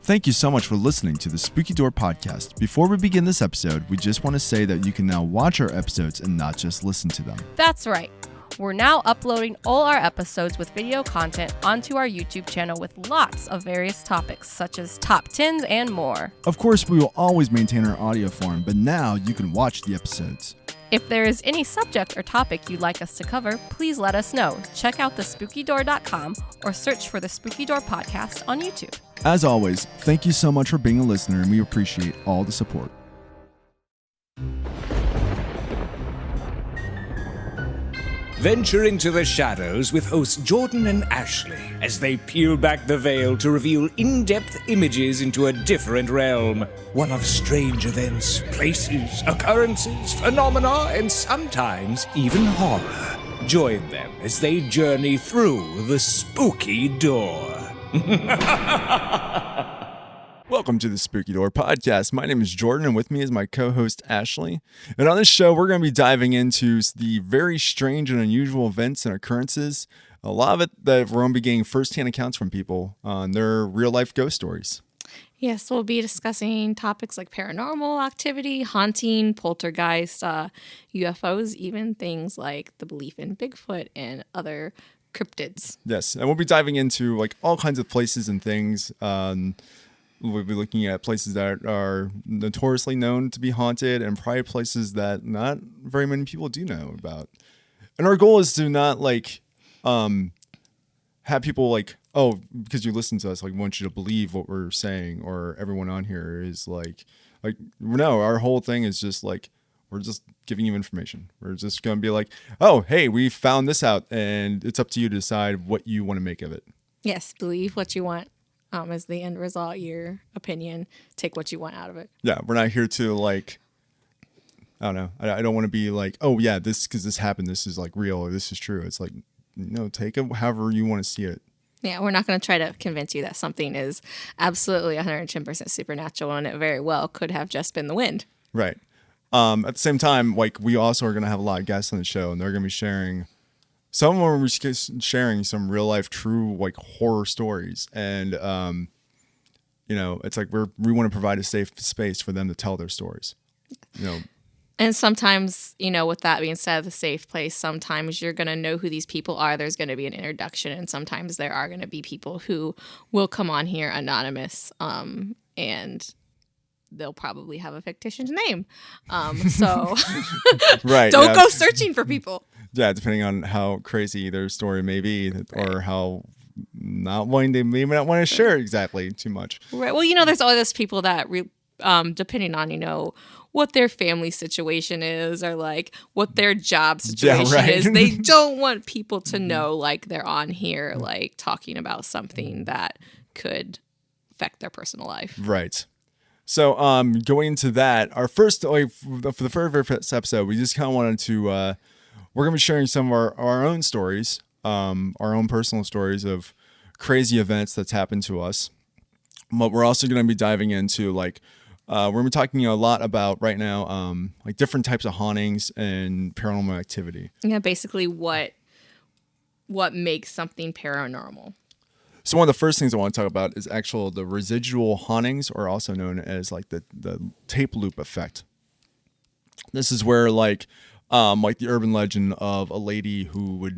Thank you so much for listening to the Spooky Door podcast. Before we begin this episode, we just want to say that you can now watch our episodes and not just listen to them. That's right. We're now uploading all our episodes with video content onto our YouTube channel with lots of various topics, such as top 10s and more. Of course, we will always maintain our audio form, but now you can watch the episodes. If there is any subject or topic you'd like us to cover, please let us know. Check out thespookydoor.com or search for the Spooky Door Podcast on YouTube. As always, thank you so much for being a listener, and we appreciate all the support. Venture into the shadows with hosts Jordan and Ashley as they peel back the veil to reveal in-depth images into a different realm. One of strange events, places, occurrences, phenomena, and sometimes even horror. Join them as they journey through the spooky door. Welcome to the Spooky Door podcast. My name is Jordan, and with me is my co-host Ashley. And on this show, we're going to be diving into the very strange and unusual events and occurrences. A lot of it that we're going to be getting firsthand accounts from people on their real-life ghost stories. Yes, we'll be discussing topics like paranormal activity, haunting, poltergeist, UFOs, even things like the belief in Bigfoot and other cryptids. Yes, and we'll be diving into like all kinds of places and things. We'll be looking at places that are notoriously known to be haunted and probably places that not very many people do know about. And our goal is to not like have people like, oh, because you listen to us, like want you to believe what we're saying, or everyone on here is like no, our whole thing is just like, we're just giving you information. We're just going to be like, oh, hey, we found this out, and it's up to you to decide what you want to make of it. Yes, believe what you want. As the end result, your opinion, take what you want out of it. Yeah, we're not here to like, I don't know. I don't want to be like, oh yeah, because this happened, this is like real, or this is true. It's like, no, take it however you want to see it. Yeah, we're not going to try to convince you that something is absolutely 110% supernatural, and it very well could have just been the wind. Right. At the same time, like we also are going to have a lot of guests on the show, and they're going to be sharing. Some of them are sharing some real life, true like horror stories, and it's like we want to provide a safe space for them to tell their stories. And sometimes, with that being said, the safe place, sometimes you're going to know who these people are. There's going to be an introduction, and sometimes there are going to be people who will come on here anonymous, and they'll probably have a fictitious name. So right, don't go searching for people. Yeah, depending on how crazy their story may be, or how they may not want to share exactly too much. Right. Well, there's all those people that, depending on, what their family situation is, or like what their job situation is, they don't want people to know like they're on here like talking about something that could affect their personal life. Right. So, going into that, our first, for the very first episode, we just kind of wanted to. We're going to be sharing some of our own stories, our own personal stories of crazy events that's happened to us. But we're also going to be diving into like, we're going to be talking a lot about right now, like different types of hauntings and paranormal activity. Yeah, basically what makes something paranormal. So one of the first things I want to talk about is the residual hauntings, or also known as like the tape loop effect. This is where like the urban legend of a lady who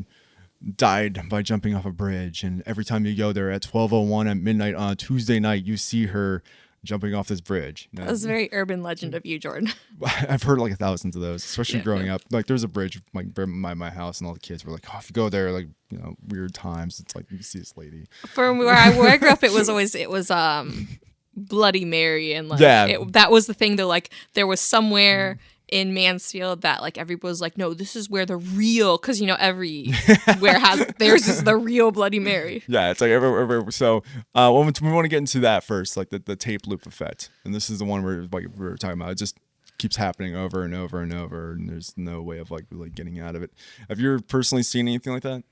died by jumping off a bridge, and every time you go there at 12:01 at midnight on a Tuesday night, you see her jumping off this bridge. That was a very urban legend of you, Jordan. I've heard like thousands of those, especially growing up. Like there's a bridge like by my house, and all the kids were like, "Oh, if you go there, like weird times, it's like you see this lady." From where I grew up, it was Bloody Mary, and like that was the thing. Though, like there was somewhere in Mansfield that like everybody was like, no, this is where the real, because everywhere there's the real Bloody Mary. Yeah, it's like everywhere. So we want to get into that first, like the tape loop effect, and this is the one where like we were talking about. It just keeps happening over and over and over, and there's no way of like really getting out of it. Have you personally seen anything like that?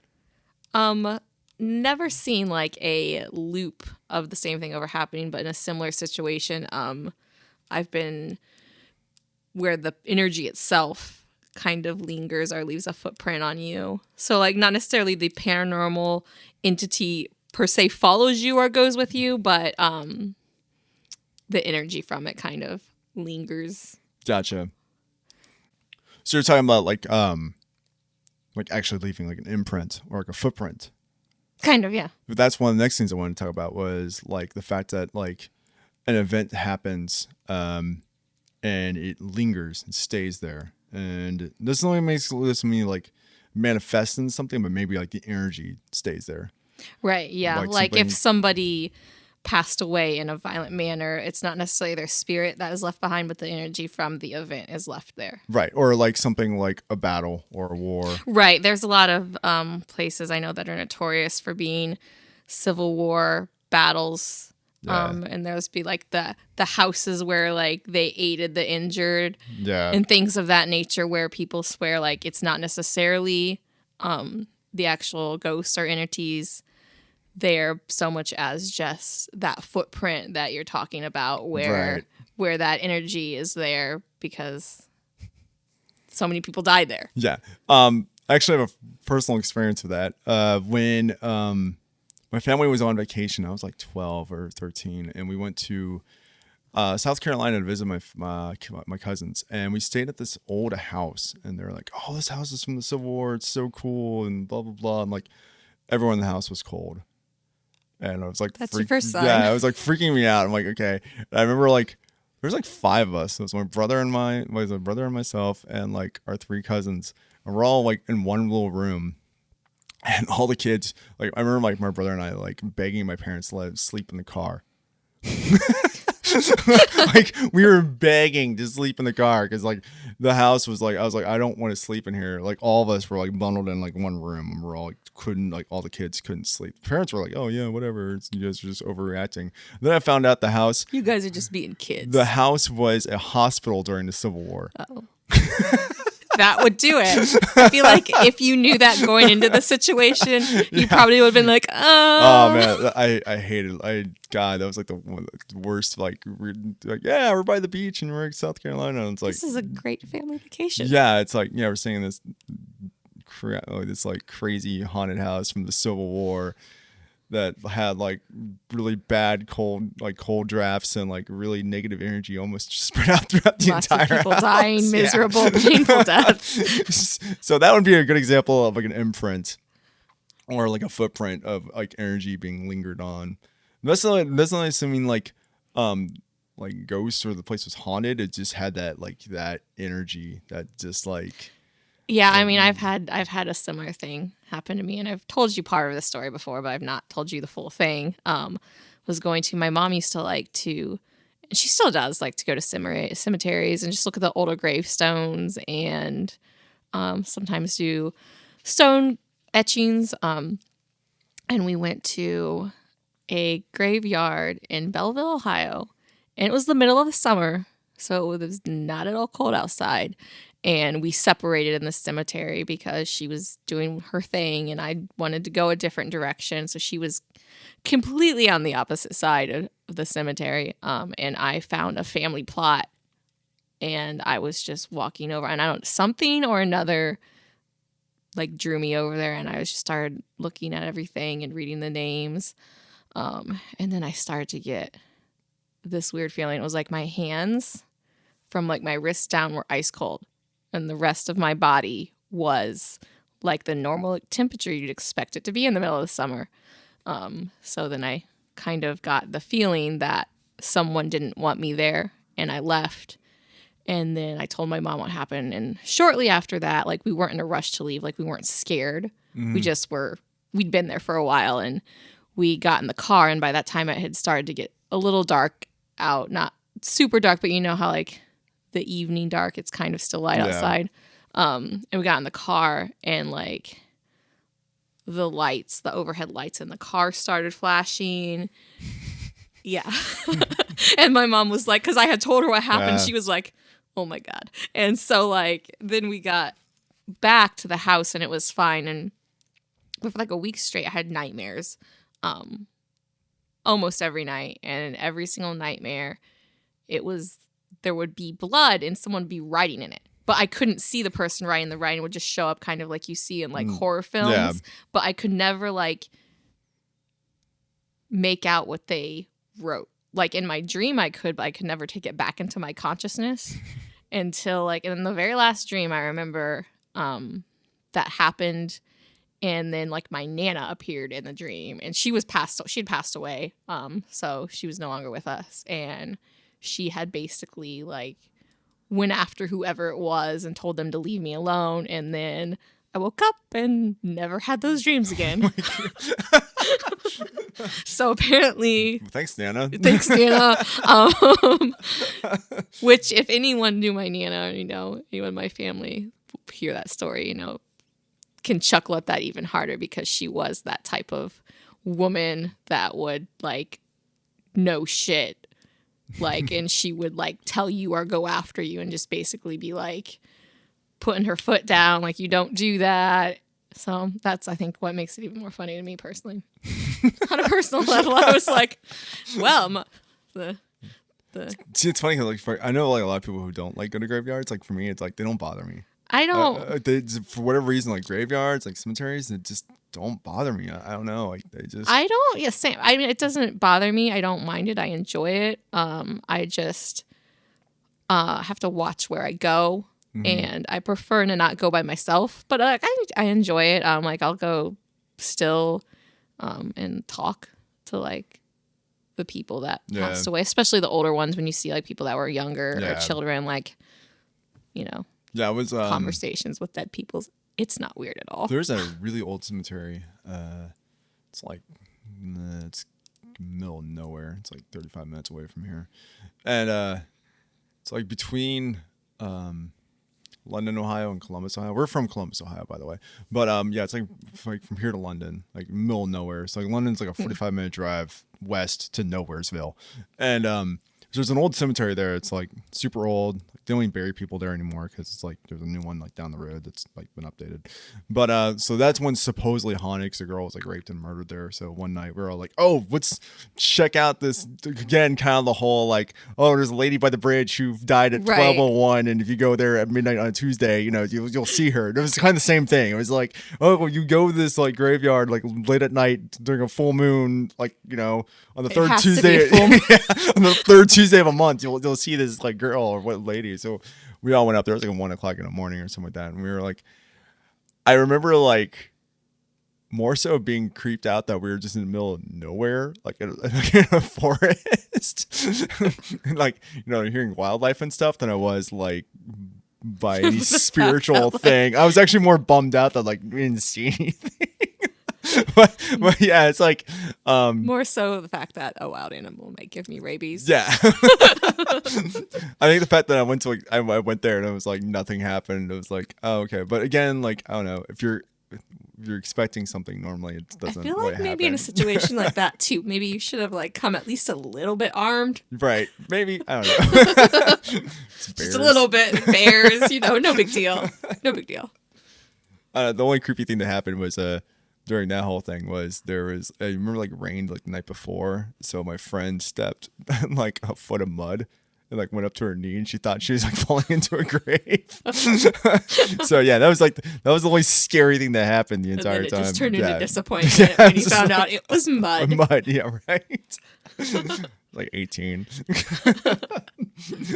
Never seen like a loop of the same thing over happening, but in a similar situation, I've been where the energy itself kind of lingers or leaves a footprint on you. So like not necessarily the paranormal entity per se follows you or goes with you, but the energy from it kind of lingers. Gotcha. So you're talking about like actually leaving like an imprint or like a footprint. Kind of, yeah. But that's one of the next things I wanted to talk about was like the fact that like an event happens and it lingers and stays there. And this only makes this mean like manifesting something, but maybe like the energy stays there. Right, yeah. Like if somebody passed away in a violent manner, it's not necessarily their spirit that is left behind, but the energy from the event is left there. Right. Or like something like a battle or a war. Right. There's a lot of places I know that are notorious for being Civil War battles. Yeah. And there's be like the houses where like they aided the injured and things of that nature where people swear like it's not necessarily the actual ghosts or entities there so much as just that footprint that you're talking about where that energy is there because so many people died there. Yeah. I actually have a personal experience with that. When my family was on vacation, I was like 12 or 13, and we went to South Carolina to visit my cousins, and we stayed at this old house, and they're like, "Oh, this house is from the Civil War. It's so cool," and blah blah blah. And like everyone in the house was cold. And I was like, that's your first sign. Yeah, it was like freaking me out. I'm like, okay. And I remember like there's like 5 of us. It was my brother and myself and like our 3 cousins. And we're all like in one little room. And all the kids, like I remember like my brother and I like begging my parents to let us sleep in the car. Like we were begging to sleep in the car because like the house was like I was like I don't want to sleep in here. Like all of us were like bundled in like one room and we're all like all the kids couldn't sleep. The parents were like, oh yeah, whatever, you guys are just overreacting. And then I found out the house, you guys are just being kids. The house was a hospital during the Civil War. Oh. That would do it. I feel like if you knew that going into the situation, you probably would have been like, oh man, I hated God, that was like the worst. Like we're by the beach and we're in South Carolina. And it's like this is a great family vacation. Yeah, it's like we're staying in this like crazy haunted house from the Civil War that had like really bad cold drafts and like really negative energy almost spread out throughout the entire house. Lots of people dying, miserable, painful deaths. So that would be a good example of like an imprint or like a footprint of like energy being lingered on. That's not assuming like ghosts or the place was haunted. It just had that energy that just like. Yeah, I mean, I've had a similar thing happen to me, and I've told you part of the story before, but I've not told you the full thing. My mom used to like to, and she still does like to go to cemeteries and just look at the older gravestones and sometimes do stone etchings. And we went to a graveyard in Belleville, Ohio, and it was the middle of the summer, so it was not at all cold outside. And we separated in the cemetery because she was doing her thing and I wanted to go a different direction. So she was completely on the opposite side of the cemetery. And I found a family plot and I was just walking over and something or another like drew me over there. And I just started looking at everything and reading the names. And then I started to get this weird feeling. It was like my hands from like my wrist down were ice cold. And the rest of my body was like the normal temperature you'd expect it to be in the middle of the summer. So then I kind of got the feeling that someone didn't want me there and I left. And then I told my mom what happened. And shortly after that, like we weren't in a rush to leave. Like we weren't scared. Mm-hmm. We'd been there for a while and we got in the car. And by that time it had started to get a little dark out, not super dark, but you know how like the evening dark, it's kind of still light outside. And we got in the car and like the overhead lights in the car started flashing. Yeah. And my mom was like, because I had told her what happened, she was like, oh my God. And so like, then we got back to the house and it was fine. But for like a week straight, I had nightmares almost every night. And in every single nightmare, there would be blood and someone would be writing in it. But I couldn't see the person writing. The writing would just show up kind of like you see in like horror films. Yeah. But I could never like make out what they wrote. like in my dream I could, but I could never take it back into my consciousness until like in the very last dream I remember that happened. And then like my Nana appeared in the dream, and she'd passed away. So she was no longer with us, and she had basically like went after whoever it was and told them to leave me alone. And then I woke up and never had those dreams again. So apparently, Thanks, Nana. Which if anyone knew my Nana, you know, anyone in my family hear that story, you know, can chuckle at that even harder, because she was that type of woman that would like know shit, like, and she would like tell you or go after you and just basically be like putting her foot down, like, you don't do that. So that's, I think, what makes it even more funny to me personally. On a personal level, I was like, well, See, it's funny, 'cause, like, I know like a lot of people who don't like go to graveyards. Like for me, it's like they don't bother me. I don't. For whatever reason, like graveyards, like cemeteries, it just don't bother me. I don't know. Like they just. I don't. Yeah, same. I mean, it doesn't bother me. I don't mind it. I enjoy it. I just have to watch where I go, and I prefer to not go by myself. But I enjoy it. Like I'll go still, and talk to like the people that passed away, especially the older ones. When you see like people that were younger or children, like, you know. Yeah, it was conversations with dead people. It's not weird at all. There's a really old cemetery. It's like it's middle of nowhere. It's like 35 minutes away from here, and it's like between London, Ohio, and Columbus, Ohio. We're from Columbus, Ohio, by the way. But yeah, it's like from here to London, like middle of nowhere. So like London's like a 45-minute drive west to Nowheresville, and so there's an old cemetery there. It's like super old. They don't even bury people there anymore because it's like there's a new one like down the road that's like been updated. But so that's when supposedly hauntings, the girl was like raped and murdered there. So one night we were all like, oh, let's check out this again. Kind of the whole like, oh, there's a lady by the bridge who died at 12:01, and if you go there at midnight on a Tuesday, you know you'll see her. It was kind of the same thing. It was like, oh, well, you go to this like graveyard like late at night during a full moon, like you know on the third Tuesday, on the third Tuesday of a month, you'll see this like girl or what lady. So we all went up there. It was like 1:00 in the morning or something like that. And we were like, I remember like more so being creeped out that we were just in the middle of nowhere, like in a forest, and, like, you know, hearing wildlife and stuff than I was like by any spiritual thing. I was actually more bummed out that like we didn't see anything. but yeah, it's like more so the fact that a wild animal might give me rabies. Yeah. I think the fact that I went to like I went there and it was like nothing happened. It was like, oh, okay. But again, like I don't know, if you're expecting something normally, it doesn't. I feel really like maybe happen. in a situation like that too, maybe you should have like come at least a little bit armed. Right. Maybe. I don't know. Just a little bit. Bears, you know, no big deal. No big deal. The only creepy thing that happened was during that whole thing was there was I remember like rained like the night before, so my friend stepped in like a foot of mud and like went up to her knee, and she thought she was like falling into a grave. So yeah, that was the only scary thing that happened the entire time. It just turned into disappointment when you found out it was mud. Mud, yeah, right. Like 18.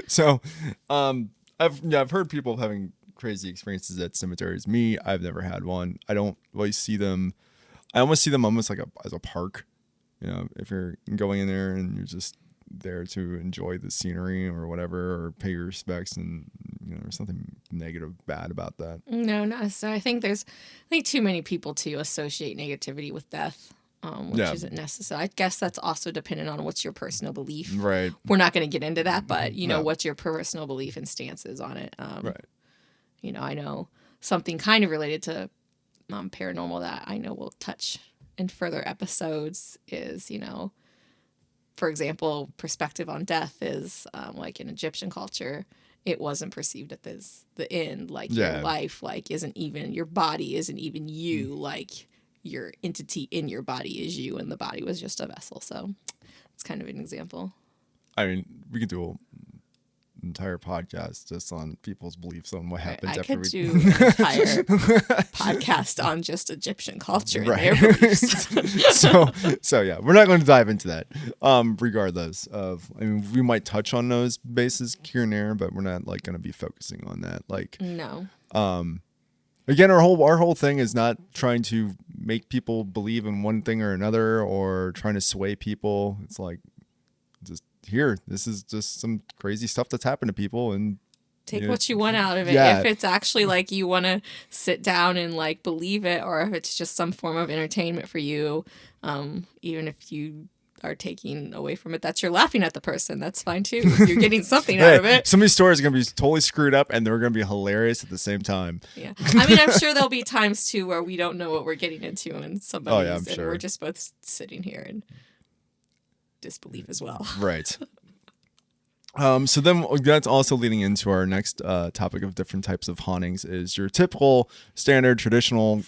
So I've heard people having crazy experiences at cemeteries. Me, I've never had one. I don't really see them. I almost see them almost like as a park. You know, if you're going in there and you're just there to enjoy the scenery or whatever, or pay your respects, and you know, there's something negative, bad about that. No, not necessarily. I think too many people too associate negativity with death. Which isn't necessary. I guess that's also dependent on what's your personal belief. Right. We're not going to get into that, but you know, what's your personal belief and stances on it. Right. You know, I know something kind of related to paranormal that I know we'll touch in further episodes is, you know, for example, perspective on death is like in Egyptian culture, it wasn't perceived as the end. Like your life, like your body isn't even you. Like your entity in your body is you, and the body was just a vessel. So it's kind of an example. I mean, we could do entire podcast just on people's beliefs on what happens I after could we do an entire podcast on just Egyptian culture and their beliefs. so yeah, we're not going to dive into that. Regardless of, I mean, we might touch on those bases here and there, but we're not like going to be focusing on that. Like, no. Again, our whole thing is not trying to make people believe in one thing or another or trying to sway people. It's like, just here, this is just some crazy stuff that's happened to people, and take what you want out of it. Yeah. If it's actually like you want to sit down and like believe it, or if it's just some form of entertainment for you, even if you are taking away from it that you're laughing at the person, that's fine too. You're getting something out of it. Some of these stories are going to be totally screwed up, and they're going to be hilarious at the same time. Yeah. I mean, I'm sure there'll be times too where we don't know what we're getting into, and somebody's, I'm and sure. we're just both sitting here in disbelief as well. Right. So then that's also leading into our next topic of different types of hauntings is your typical standard traditional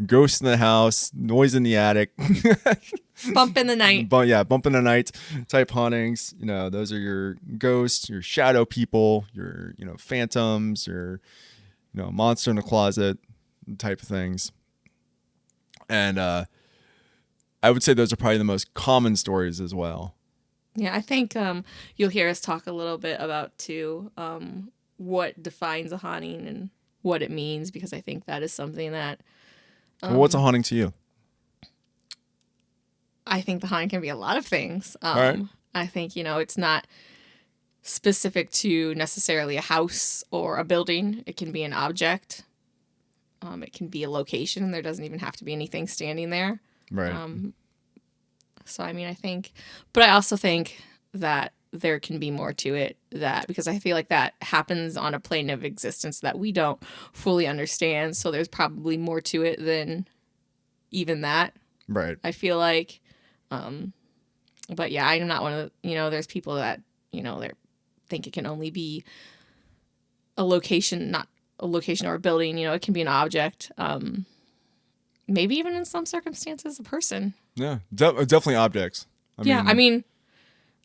ghost in the house, noise in the attic, Bump in the night. Bump in the night type hauntings. You know, those are your ghosts, your shadow people, your, you know, phantoms, your, you know, monster in the closet type of things. And I would say those are probably the most common stories as well. Yeah, I think you'll hear us talk a little bit about too what defines a haunting and what it means, because I think that is something that Well, what's a haunting to you? I think the haunting can be a lot of things. All right. I think, you know, it's not specific to necessarily a house or a building. It can be an object. It can be a location. There doesn't even have to be anything standing there. Right. So, I mean, but I also think that there can be more to it, that because I feel like that happens on a plane of existence that we don't fully understand. So there's probably more to it than even that. Right. I feel like, but yeah, I'm not one of the, you know, there's people that, you know, they think it can only be a location, not a location or a building, you know, it can be an object. Maybe even in some circumstances, a person. Yeah, definitely objects. I mean,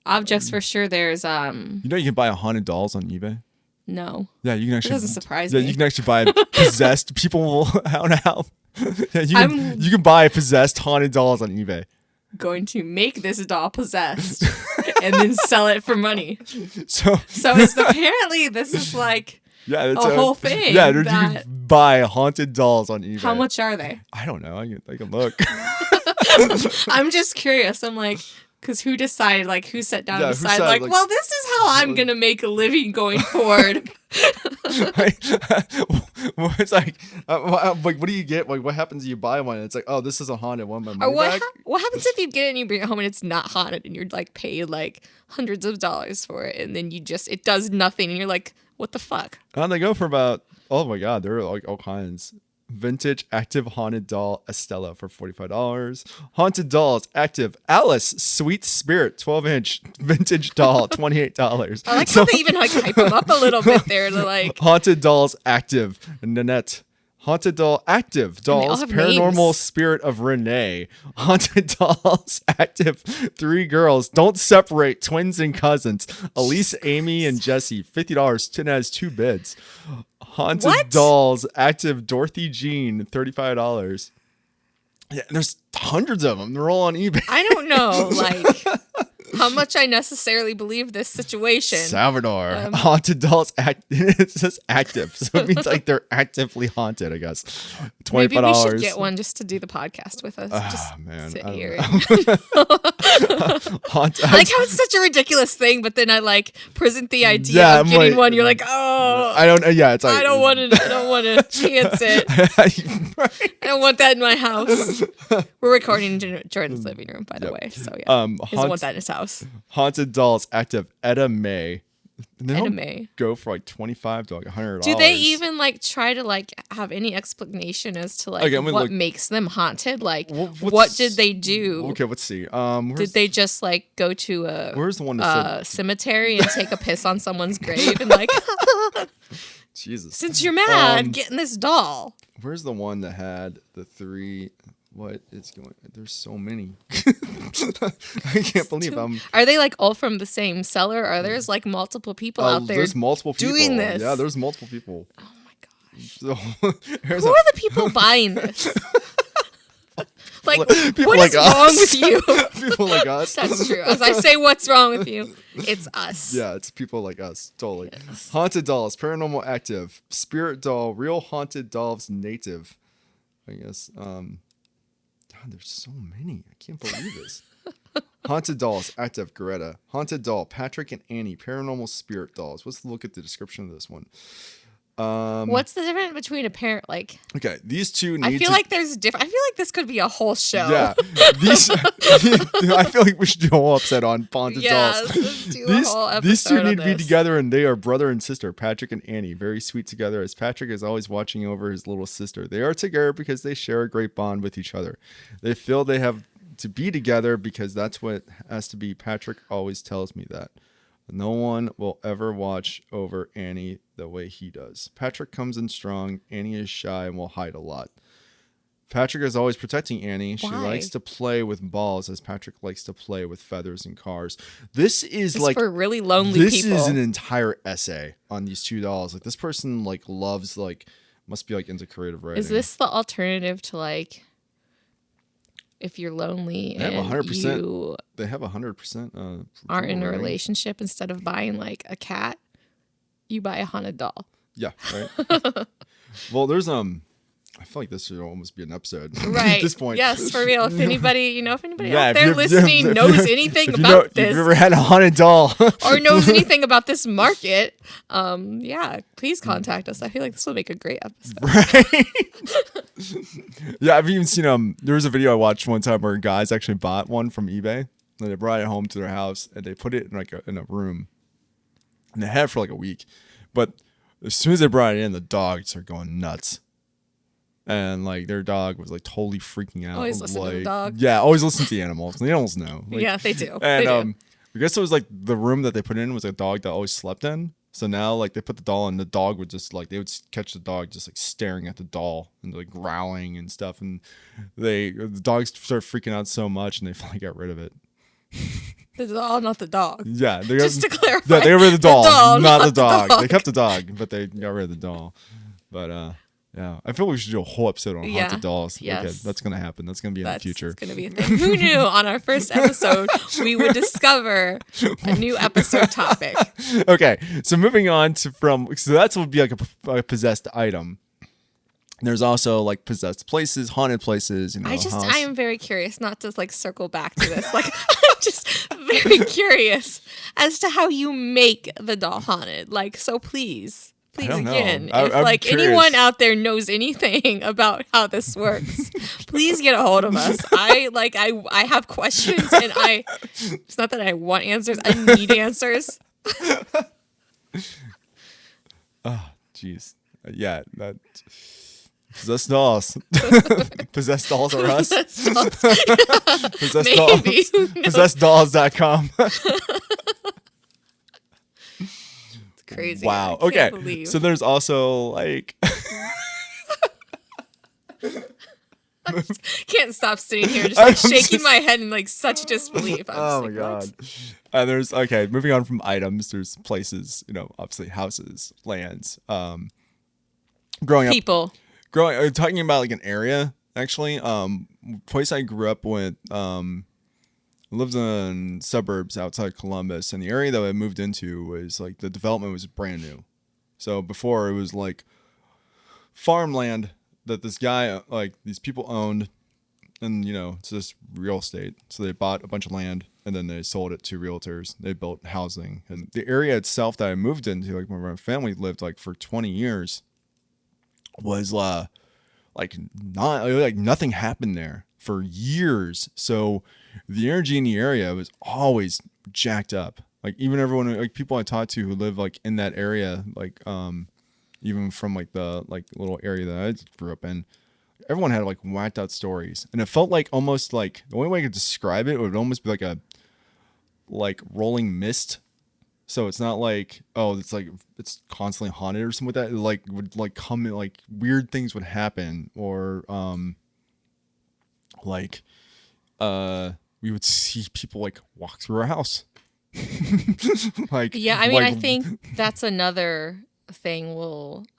objects for sure. There's you know, you can buy haunted dolls on eBay. No. Yeah, you can actually. It doesn't surprise me. me. You can actually buy possessed people. How? Yeah, you can buy possessed haunted dolls on eBay. Going to make this doll possessed and then sell it for money. So it's apparently this is like a whole thing. Yeah, you can buy haunted dolls on eBay. How much are they? I don't know. I can look. I'm just curious. I'm like, because who decided, like, who sat down and decided, like, well, this is how I'm going to make a living going forward. It's like, what do you get? Like, what happens if you buy one? It's like, oh, this is a haunted one. My money back? What happens if you get it and you bring it home and it's not haunted and you're, like, paid, like, hundreds of dollars for it and then it does nothing and you're like, what the fuck? They go for about, oh my God, there are, like, all kinds. Vintage active haunted doll Estella for $45. Haunted dolls active Alice Sweet Spirit 12-inch vintage doll $28. I like how they even like hype them up a little bit there. To like haunted dolls active Nanette. Haunted doll active dolls paranormal names. Spirit of Renee. Haunted dolls active 3 girls don't separate twins and cousins Elise, Amy, and Jesse $50. Tin has 2 bids. Haunted dolls active Dorothy Jean $35. Yeah, there's hundreds of them. They're all on eBay. I don't know, like how much I necessarily believe this situation. Salvador. Haunted dolls it says active. So it means like they're actively haunted, I guess. $25. Maybe we should get one just to do the podcast with us. Just sit here. I like how it's such a ridiculous thing, but then I like present the idea of getting one. You're like, oh, I don't. Yeah, it's like I don't want to chance it. Right. I don't want that in my house. We're recording in Jordan's living room, by the way. So yeah, he doesn't want that in his house. Haunted dolls active Etta May. Etta May go for like $25 to like $100. Do they even like try to like have any explanation as to like what makes them haunted? Like what did they do? Okay, let's see. Did they just like go to where's the one that cemetery and take a piss on someone's grave and like Jesus. Since you're mad, get in this doll. Where's the one that had the 3? what is going? There's so many. I can't believe I'm. Are they like all from the same seller? Or there's like multiple people out there? There's multiple people doing this. Yeah, there's multiple people. Oh my gosh. So, Who are the people buying this? Like, people what like is wrong us. with you? People like us. That's true. As I say, what's wrong with you? It's us. Yeah, it's people like us. Totally. Yes. Haunted dolls, paranormal active, spirit doll, real haunted dolls native. I guess. God, there's so many. I can't believe this. Haunted dolls, active, Greta. Haunted doll, Patrick and Annie, paranormal spirit dolls. Let's look at the description of this one. What's the difference between a parent like? Okay, these two need I feel to, like there's different. I feel like this could be a whole show. Yeah, these. I feel like we should do a whole episode on haunted dolls. Let's do a whole episode These two on need to be this. together, and they are brother and sister, Patrick and Annie. Very sweet together, as Patrick is always watching over his little sister. They are together because they share a great bond with each other. They feel they have to be together because that's what it has to be. Patrick always tells me that. No one will ever watch over Annie the way he does. Patrick comes in strong. Annie is shy and will hide a lot. Patrick is always protecting Annie. She Why? likes to play with balls as Patrick likes to play with feathers and cars. This is It's like for really lonely this people. is an entire essay on these two dolls. Like this person like loves like must be like into creative writing. Is this the alternative to like if you're lonely They have and 100%. you They have 100% aren't in a rating. relationship, instead of buying like a cat, you buy a haunted doll. Yeah, right. Well, there's I feel like this should almost be an episode Right. at this point. Yes, for real. If anybody, if anybody Yeah, out if there you've- listening if knows you- anything if you about know, if this you've ever had a haunted doll, or knows anything about this market, yeah, please contact us. I feel like this will make a great episode. right? Yeah, I've even seen there was a video I watched one time where guys actually bought one from eBay and they brought it home to their house and they put it in like in a room and they had it for like a week, but as soon as they brought it in, the dog started going nuts. And like their dog was like totally freaking out. Always listen to the like, dog. Yeah, always listen to the animals. The animals know. Like, Yeah, they do. And They do. I guess it was like the room that they put in was a dog that always slept in. So now like they put the doll and the dog would just like they would catch the dog just like staring at the doll and like growling and stuff. And the dogs started freaking out so much and they finally got rid of it. The doll, not the dog. Yeah, they Just to clarify. Yeah, they got rid of the doll, doll, not the not the dog. dog. They kept the dog, but they got rid of the doll. But yeah, I feel we should do a whole episode on Yeah. haunted dolls. Yes. Okay, that's gonna happen. That's gonna be in the future. That's going to be a thing. Who knew on our first episode we would discover a new episode topic? Okay, so moving on to so that's would be like a possessed item. There's also like possessed places, haunted places. You know, I am very curious, not to like circle back to this. Like, I'm just very curious as to how you make the doll haunted. Like, so please don't know. again, I'm if like curious. anyone out there knows anything about how this works, please get a hold of us. I have questions, and it's not that I want answers. I need answers. Oh, jeez. Yeah, that possessed dolls. Possessed dolls are us. Possessed dolls. Maybe. Who knows? PossessedDolls.com. It's crazy. Wow. I can't Okay. believe. So there's also like Can't stop sitting here just I'm like shaking just- my head in like such disbelief. I'm oh just my like, god. what? There's okay, moving on from items, there's places, you know, obviously houses, lands. Growing up People. talking about like an area actually, place I grew up with, lived in suburbs outside Columbus, and the area that I moved into was like the development was brand new. So before it was like farmland that this guy, like these people owned, and you know, it's just real estate. So they bought a bunch of land and then they sold it to realtors. They built housing, and the area itself that I moved into, like where my family lived like for 20 years, was like nothing happened there for years. So the energy in the area was always jacked up. Like even everyone, like people I talked to who live like in that area, like even from like the like little area that I grew up in, everyone had like whacked out stories, and it felt like almost like the only way I could describe it would almost be like a rolling mist. So it's not like, oh, it's like it's constantly haunted or something like that. It like would like come in, like weird things would happen, or like we would see people like walk through our house. Like Yeah, I mean, like, I think that's another thing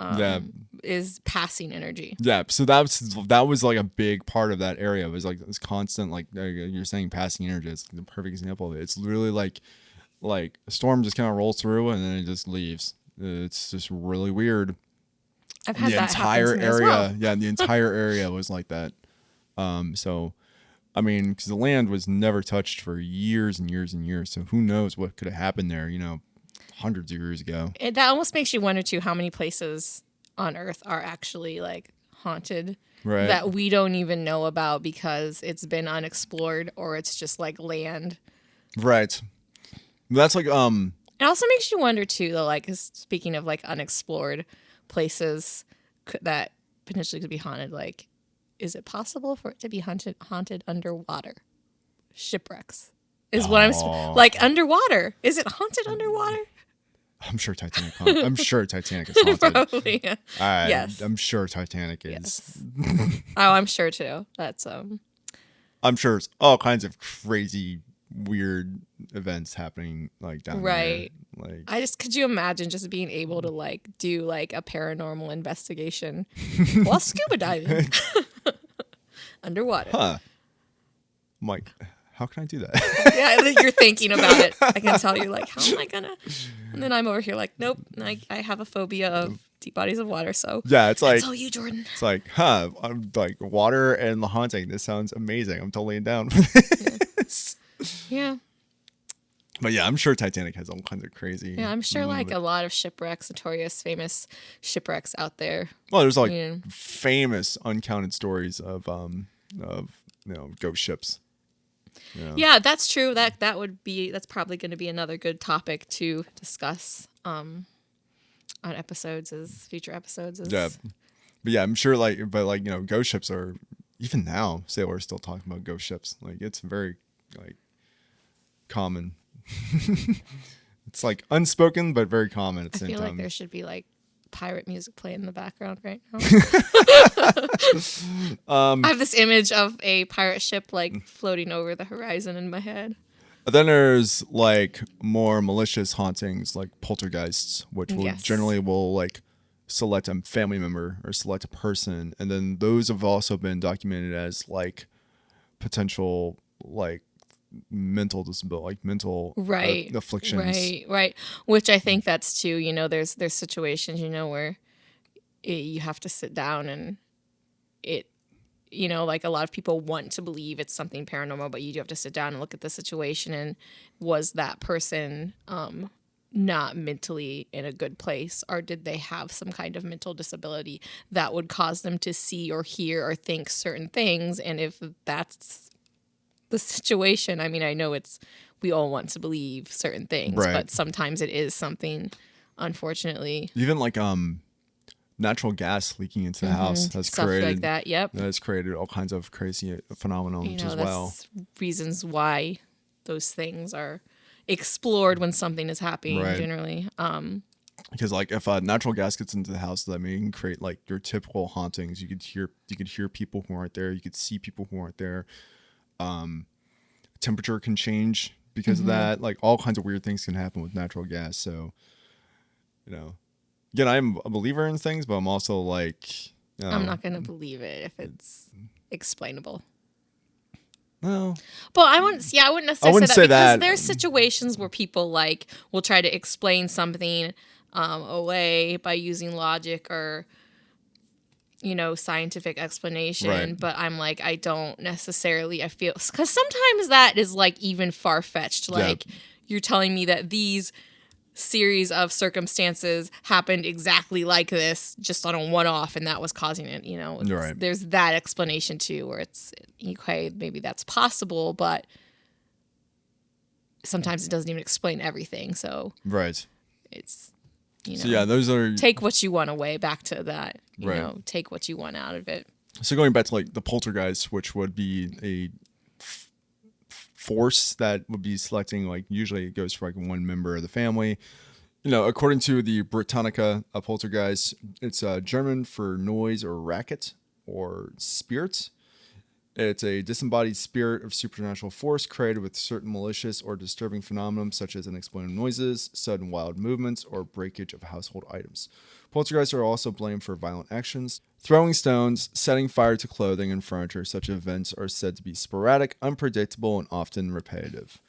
yeah. is passing energy. Yeah, so that was like a big part of that area. It was like this constant, like you're saying, passing energy. It's the perfect example of it. It's literally like a storm just kind of rolls through and then it just leaves. It's just really weird. I've had The that entire happen to me as area, well. yeah, the entire area was like that. So, I mean, because the land was never touched for years and years and years. So who knows what could have happened there? Hundreds of years ago. That almost makes you wonder too how many places on Earth are actually like haunted Right. that we don't even know about because it's been unexplored or it's just like land. Right. That's like It also makes you wonder too, though, like 'cause speaking of like unexplored places that potentially could be haunted, like is it possible for it to be haunted underwater? Shipwrecks is what like underwater. Is it haunted underwater? I'm sure Titanic. I'm sure Titanic is haunted. Probably. Yeah. Yes. I'm sure Titanic is. Yes. Oh, I'm sure too. That's I'm sure it's all kinds of crazy, weird events happening like down right. there. Like, could you imagine just being able to like do like a paranormal investigation while scuba diving underwater? huh? I'm like, how can I do that? Yeah, like you're thinking about it. I can tell you're like, how am I gonna? And then I'm over here like, nope. I have a phobia of deep bodies of water. So Yeah, it's like that's all you, Jordan. it's like, I'm like water and the haunting. This sounds amazing. I'm totally down for this. Yeah. But yeah, I'm sure Titanic has all kinds of crazy. Yeah, I'm sure like a lot of shipwrecks, notorious, famous shipwrecks out there. Well, there's like Yeah. famous uncounted stories of ghost ships. Yeah, that's true. That's probably going to be another good topic to discuss on future episodes. Yeah, but yeah, I'm sure ghost ships are even now. Sailors still talking about ghost ships. Like it's very like common. It's like unspoken but very common at the I same feel time. like there should be like pirate music playing in the background right now. I have this image of a pirate ship like floating over the horizon in my head. Then there's like more malicious hauntings like poltergeists, which will Yes. generally will like select a family member or select a person, and then those have also been documented as like potential like mental disability, like mental Right. afflictions. Right. Which I think that's too, there's situations, where you have to sit down and it, like a lot of people want to believe it's something paranormal, but you do have to sit down and look at the situation and was that person not mentally in a good place, or did they have some kind of mental disability that would cause them to see or hear or think certain things? And if that's the situation, I mean, I know we all want to believe certain things, Right. but sometimes it is something, unfortunately. Even like natural gas leaking into the house has Stuff created like that. Yep. that has created all kinds of crazy phenomenon as That's well. reasons why those things are explored when something is happening. Right. Generally, Because like if natural gas gets into the house, that may can create like your typical hauntings. You could hear people who aren't there. You could see people who aren't there. Temperature can change because of that. Like all kinds of weird things can happen with natural gas. So, again, I'm a believer in things, but I'm also like, I'm not going to believe it if it's explainable. No. But I wouldn't necessarily wouldn't say say that because that. there's situations where people like will try to explain something away by using logic or scientific explanation. Right. But I'm like, I don't necessarily. I feel because sometimes that is like even far fetched. Like you're telling me that these series of circumstances happened exactly like this, just on a one-off, and that was causing it. Right. There's that explanation too, where it's okay, maybe that's possible, but sometimes it doesn't even explain everything. So Right. it's So yeah, those are take what you want away. Back to that, Right. take what you want out of it. So going back to like the poltergeist, which would be a force that would be selecting, like usually it goes for like one member of the family. According to the Britannica, a poltergeist, it's German for noise or racket or spirits. It's a disembodied spirit of supernatural force created with certain malicious or disturbing phenomena such as unexplained noises, sudden wild movements, or breakage of household items. Poltergeists are also blamed for violent actions. Throwing stones, setting fire to clothing and furniture. Such events are said to be sporadic, unpredictable, and often repetitive.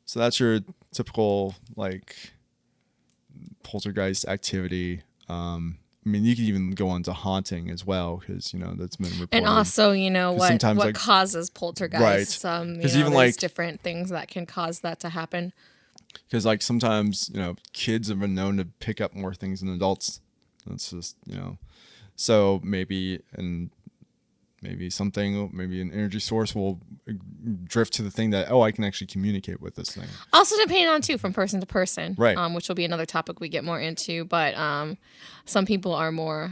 So that's your typical like poltergeist activity. I mean, you could even go on to haunting as well, because that's been reported. And also, what like, causes poltergeists? Right. Because even there's different things that can cause that to happen. Because like sometimes kids have been known to pick up more things than adults. That's just so maybe an energy source will drift to the thing that I can actually communicate with this thing. Also depending on too from person to person, right? Which will be another topic we get more into. But some people are more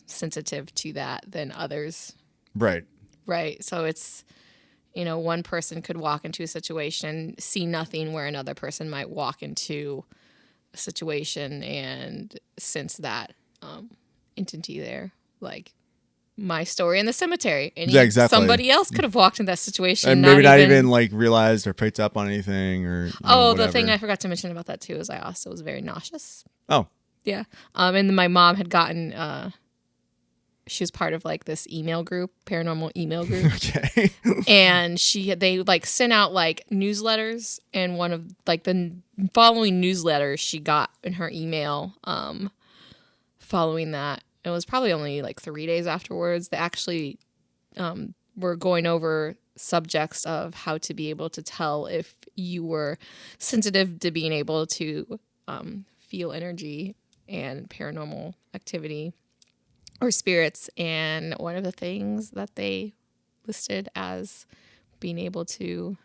sensitive to that than others. Right. Right. So it's one person could walk into a situation, see nothing, where another person might walk into a situation and sense that entity there, like my story in the cemetery. And exactly. Somebody else could have walked in that situation and maybe not even like realized or picked up on anything or the thing I forgot to mention about that too is I also was very nauseous. Oh. Yeah. And then my mom had gotten she was part of like this email group, paranormal email group. Okay. And they like sent out like newsletters, and one of like the following newsletters she got in her email following that, it was probably only like 3 days afterwards, they actually were going over subjects of how to be able to tell if you were sensitive to being able to feel energy and paranormal activity or spirits. And one of the things that they listed as being able to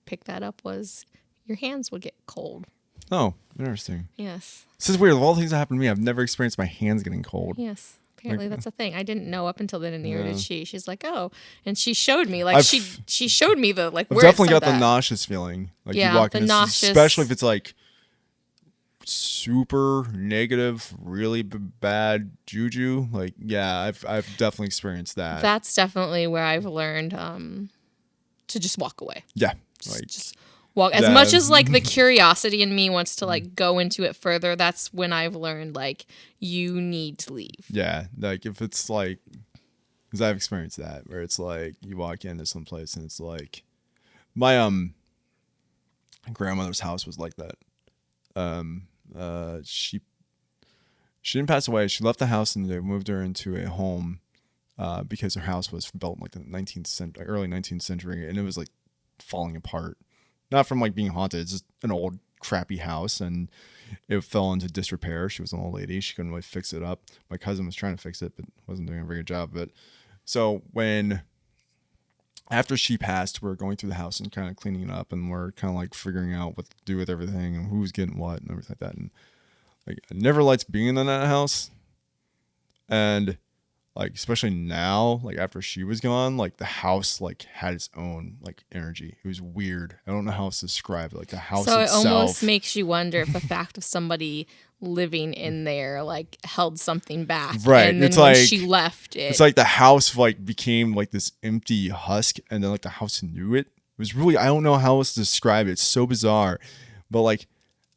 pick that up was your hands would get cold. Oh, interesting. Yes. This is weird. Of all the things that happened to me, I've never experienced my hands getting cold. Yes. Apparently that's a thing. I didn't know up until then, and neither did she. She's like, oh. And she showed me, like, she showed me the, like, I've where definitely it got said the that. nauseous feeling. Like Yeah, you walk the in, nauseous. especially if it's like super negative, really bad juju. Like, yeah, I've definitely experienced that. That's definitely where I've learned to just walk away. Yeah. Just walk. As much as like the curiosity in me wants to like go into it further, that's when I've learned like you need to leave. Yeah, like if it's like, because I've experienced that where it's like you walk into some place and it's like my grandmother's house was like that. She didn't pass away. She left the house and they moved her into a home because her house was built in like the 19th century, early 19th century, and it was like falling apart. Not from like being haunted. It's just an old crappy house and it fell into disrepair. She was an old lady. She couldn't really fix it up. My cousin was trying to fix it, but wasn't doing a very good job of it. So after she passed, we were going through the house and kind of cleaning it up, and we're kind of like figuring out what to do with everything and who's getting what and everything like that. And like, I never liked being in that house. And like, especially now, like after she was gone, like the house like had its own like energy. It was weird. I don't know how else to describe it. Like the house so itself. It almost makes you wonder if the fact of somebody living in there like held something back. Right. And then it's when like she left it. It's like the house like became like this empty husk, and then like the house knew it. It was really, I don't know how else to describe it. It's so bizarre. But like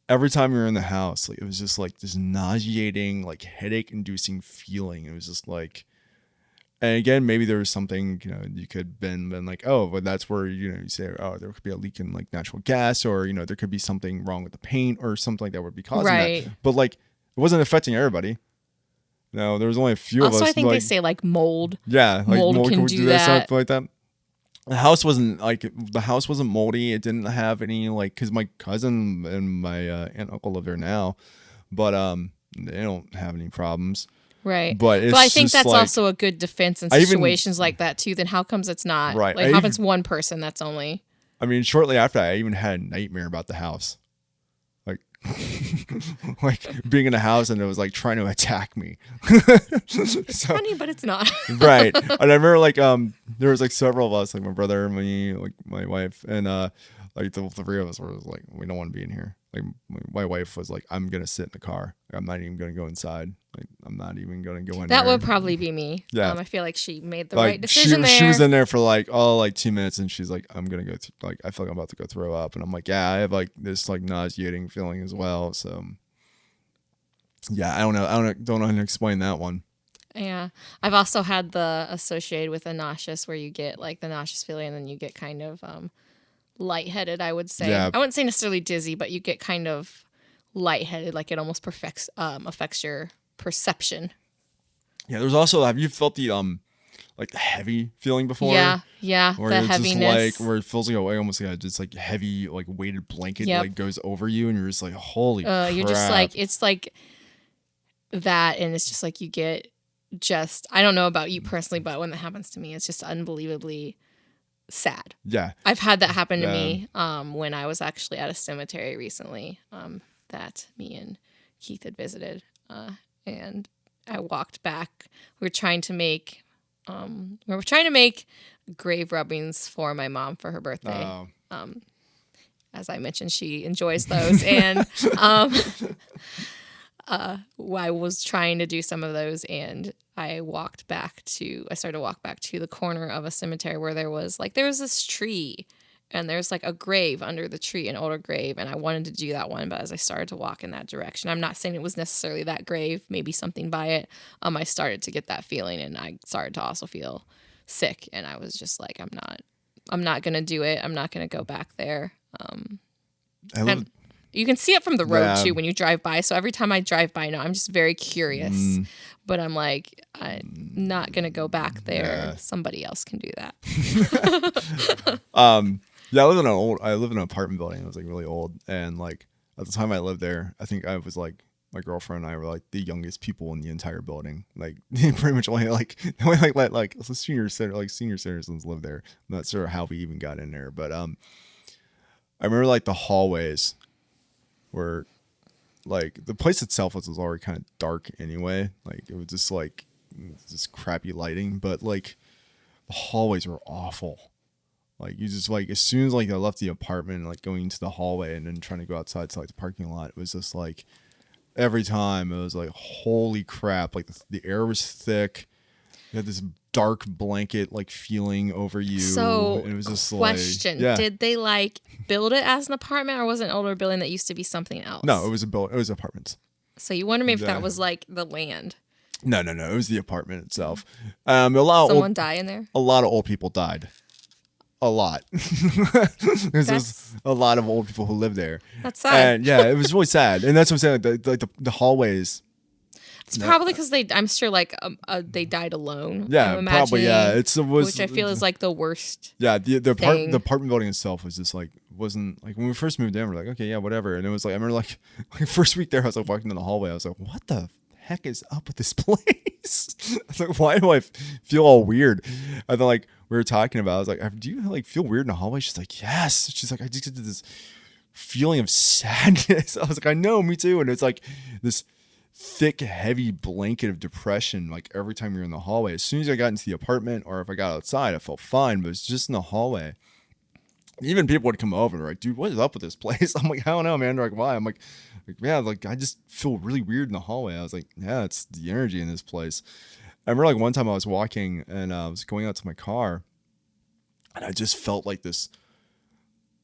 every time you're in the house, like it was just like this nauseating, like headache inducing feeling. It was just like, and again, maybe there was something, you could been like, oh, but that's where, you say, oh, there could be a leak in like natural gas, or, there could be something wrong with the paint or something like that would be causing that. But like, it wasn't affecting everybody. No, there was only a few of us. Also, I think they say like mold. Yeah. Like mold can do that. Something like that. The house wasn't moldy. It didn't have any like, cause my cousin and my aunt and uncle live there now, but they don't have any problems. Right. But I think that's like, also a good defense in situations like that too. Then how comes it's not? Right. Like how if it's one person that's only. I mean, shortly after I even had a nightmare about the house. Like like being in a house and it was like trying to attack me. It's funny, but it's not. Right. And I remember like there was like several of us, like my brother, me, like my wife, and like the three of us were like, we don't want to be in here. Like my wife was like, I'm gonna sit in the car. I'm not even gonna go inside. Like I'm not even gonna go in That there. would probably be me. Yeah. I feel like she made the Like, right decision there. She was in there for like 2 minutes, and she's like, I'm gonna go like I feel like I'm about to go throw up, and I'm like, yeah, I have like this like nauseating feeling as well. So yeah, I don't know how to explain that one. Yeah. I've also had the associated with a nauseous where you get like the nauseous feeling and then you get kind of lightheaded, I would say. Yeah. I wouldn't say necessarily dizzy, but you get kind of lightheaded, like it almost affects your perception. Yeah, there's also, have you felt the like the heavy feeling before? Yeah, Where the it's heaviness. just like where it feels like almost like a just like heavy like weighted blanket Yep. like goes over you, and you're just like, holy crap. You're just like, it's like that, and it's just like you get just, I don't know about you personally, but when that happens to me, it's just unbelievably sad. Yeah. I've had that happen to me when I was actually at a cemetery recently that me and Keith had visited, and I walked back. We were trying to make grave rubbings for my mom for her birthday. As I mentioned, she enjoys those, and I was trying to do some of those, and I started to walk back to the corner of a cemetery where there was this tree, and there's like a grave under the tree, an older grave, and I wanted to do that one, but as I started to walk in that direction, I'm not saying it was necessarily that grave, maybe something by it, I started to get that feeling, and I started to also feel sick, and I was just like, I'm not gonna do it. I'm not gonna go back there. And you can see it from the road too when you drive by. So every time I drive by now, I'm just very curious. But I'm like, I'm not gonna go back there. Yeah. Somebody else can do that. Yeah, I live in an apartment building. It was like really old, and like at the time I lived there, I think I was like, my girlfriend and I were like the youngest people in the entire building. Like pretty much only senior citizens live there. I'm not sure how we even got in there, but I remember like the hallways were like, the place itself was already kind of dark anyway. Like it was just like this crappy lighting, but like the hallways were awful. Like you just like, as soon as like I left the apartment, like going into the hallway and then trying to go outside to like the parking lot, it was just like every time it was like, holy crap. Like the air was thick. You had this dark blanket like feeling over you. So, and it was just question: did they like build it as an apartment, or was it an older building that used to be something else? No, it was it was apartments. So you wonder maybe if that was like the land. No. It was the apartment itself. Someone die in there. A lot of old people died. A lot. There's a lot of old people who live there. That's sad. And yeah, it was really sad. And that's what I'm saying. Like the hallways. It's probably because I'm sure like they died alone. Yeah, probably. Yeah, which I feel is like the worst. Yeah, the apartment building itself was just like, wasn't like, when we first moved in, we're like, okay, yeah, whatever. And it was like, I remember like first week there, I was like walking in the hallway, I was like, what the heck is up with this place? I was like, why do I feel all weird? And then like we were talking about, I was like, do you like feel weird in the hallway? She's like, yes. She's like, I just get this feeling of sadness. I was like, I know, me too. And it's like this thick, heavy blanket of depression, like every time you're in the hallway. As soon as I got into the apartment, or if I got outside, I felt fine, but it's just in the hallway. Even people would come over and be like, dude, what is up with this place? I'm like, I don't know, man. They're like, why? I'm like, yeah, like I just feel really weird in the hallway. I was like, yeah, it's the energy in this place. I remember like one time I was walking and I was going out to my car, and I just felt like this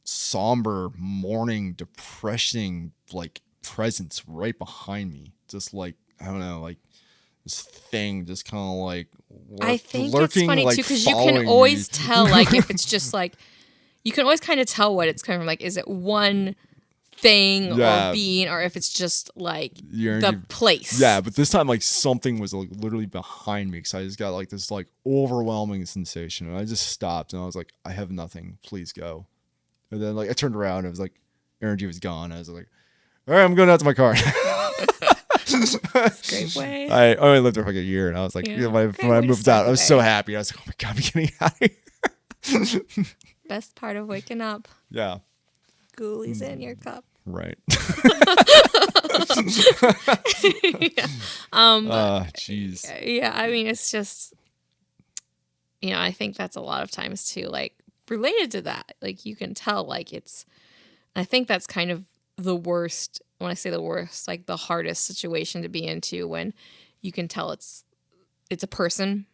somber, mourning, depressing like presence right behind me. Just like, I don't know, like this thing just kind of like I think lurking, it's funny like, too, because you can always tell, like if it's just like, you can always kind of tell what it's coming from. Like, is it one thing or being, or if it's just like the place? Yeah, but this time like something was like literally behind me, because I just got like this like overwhelming sensation, and I just stopped and I was like, I have nothing, please go. And then like I turned around and it was like energy was gone. I was like, all right, I'm going out to my car. Great way. I only lived there for like a year, and I was like, when I moved out, I was so happy. I was like, oh my God, I'm getting out of here. Best part of waking up. Yeah. Ghoulies in your cup. Right. Jeez. Yeah, I mean, it's just, I think that's a lot of times too, like related to that. Like you can tell, like I think that's kind of the worst. When I say the worst, like the hardest situation to be into, when you can tell it's a person,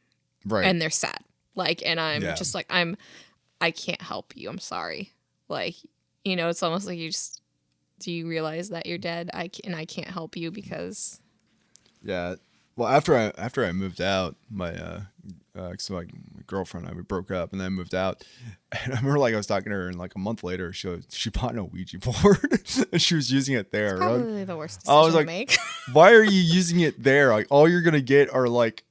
Right. and they're sad. Like, and I'm Yeah. just like, I can't help you. I'm sorry. Like, you know, it's almost like do you realize that you're dead? I can't help you because. Yeah. Well, after I moved out, my my girlfriend and I, we broke up, and then I moved out. And I remember like I was talking to her, and like a month later, she bought a Ouija board and she was using it there. Probably the worst I was decision like, to make. why are you using it there? Like all you're gonna get are like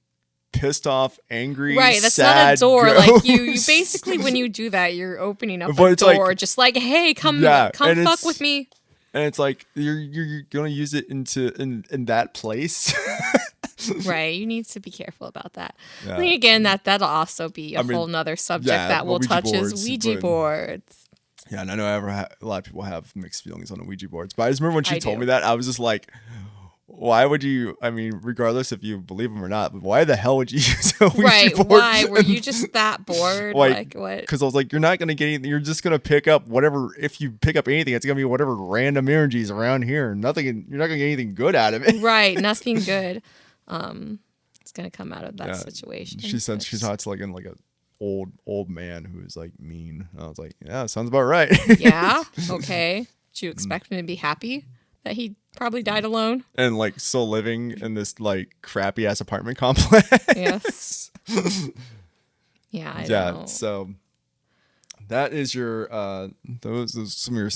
pissed off, angry, Right, that's sad not a door. ghosts. Like you basically when you do that, you're opening up But a it's like- door, just like, hey, come and fuck it's- with me. And it's like you're gonna use it in that place. Right, you need to be careful about that. Yeah. I think again that'll also be a I mean, whole nother subject yeah, that we'll Ouija touch boards, is Ouija but- boards. Yeah, and I know a lot of people have mixed feelings on the Ouija boards, but I just remember when she I told do. me that, I was just like, why would you? I mean, regardless if you believe them or not, but why the hell would you use a Ouija Right, board? why? Were you just that bored? Like what? Because I was like, you're not gonna get anything. You're just gonna pick up whatever. If you pick up anything, it's gonna be whatever random energies around here. Nothing. You're not gonna get anything good out of it. Right, nothing good. It's gonna come out of that Yeah. situation. She said she Which- thought it's like in like a old man who is like mean. And I was like, yeah, sounds about right. Yeah. Okay. Do you expect him to be happy that he probably died alone? And like still living in this like crappy ass apartment complex. Yes. Yeah. I Yeah, know. so that is your those some of your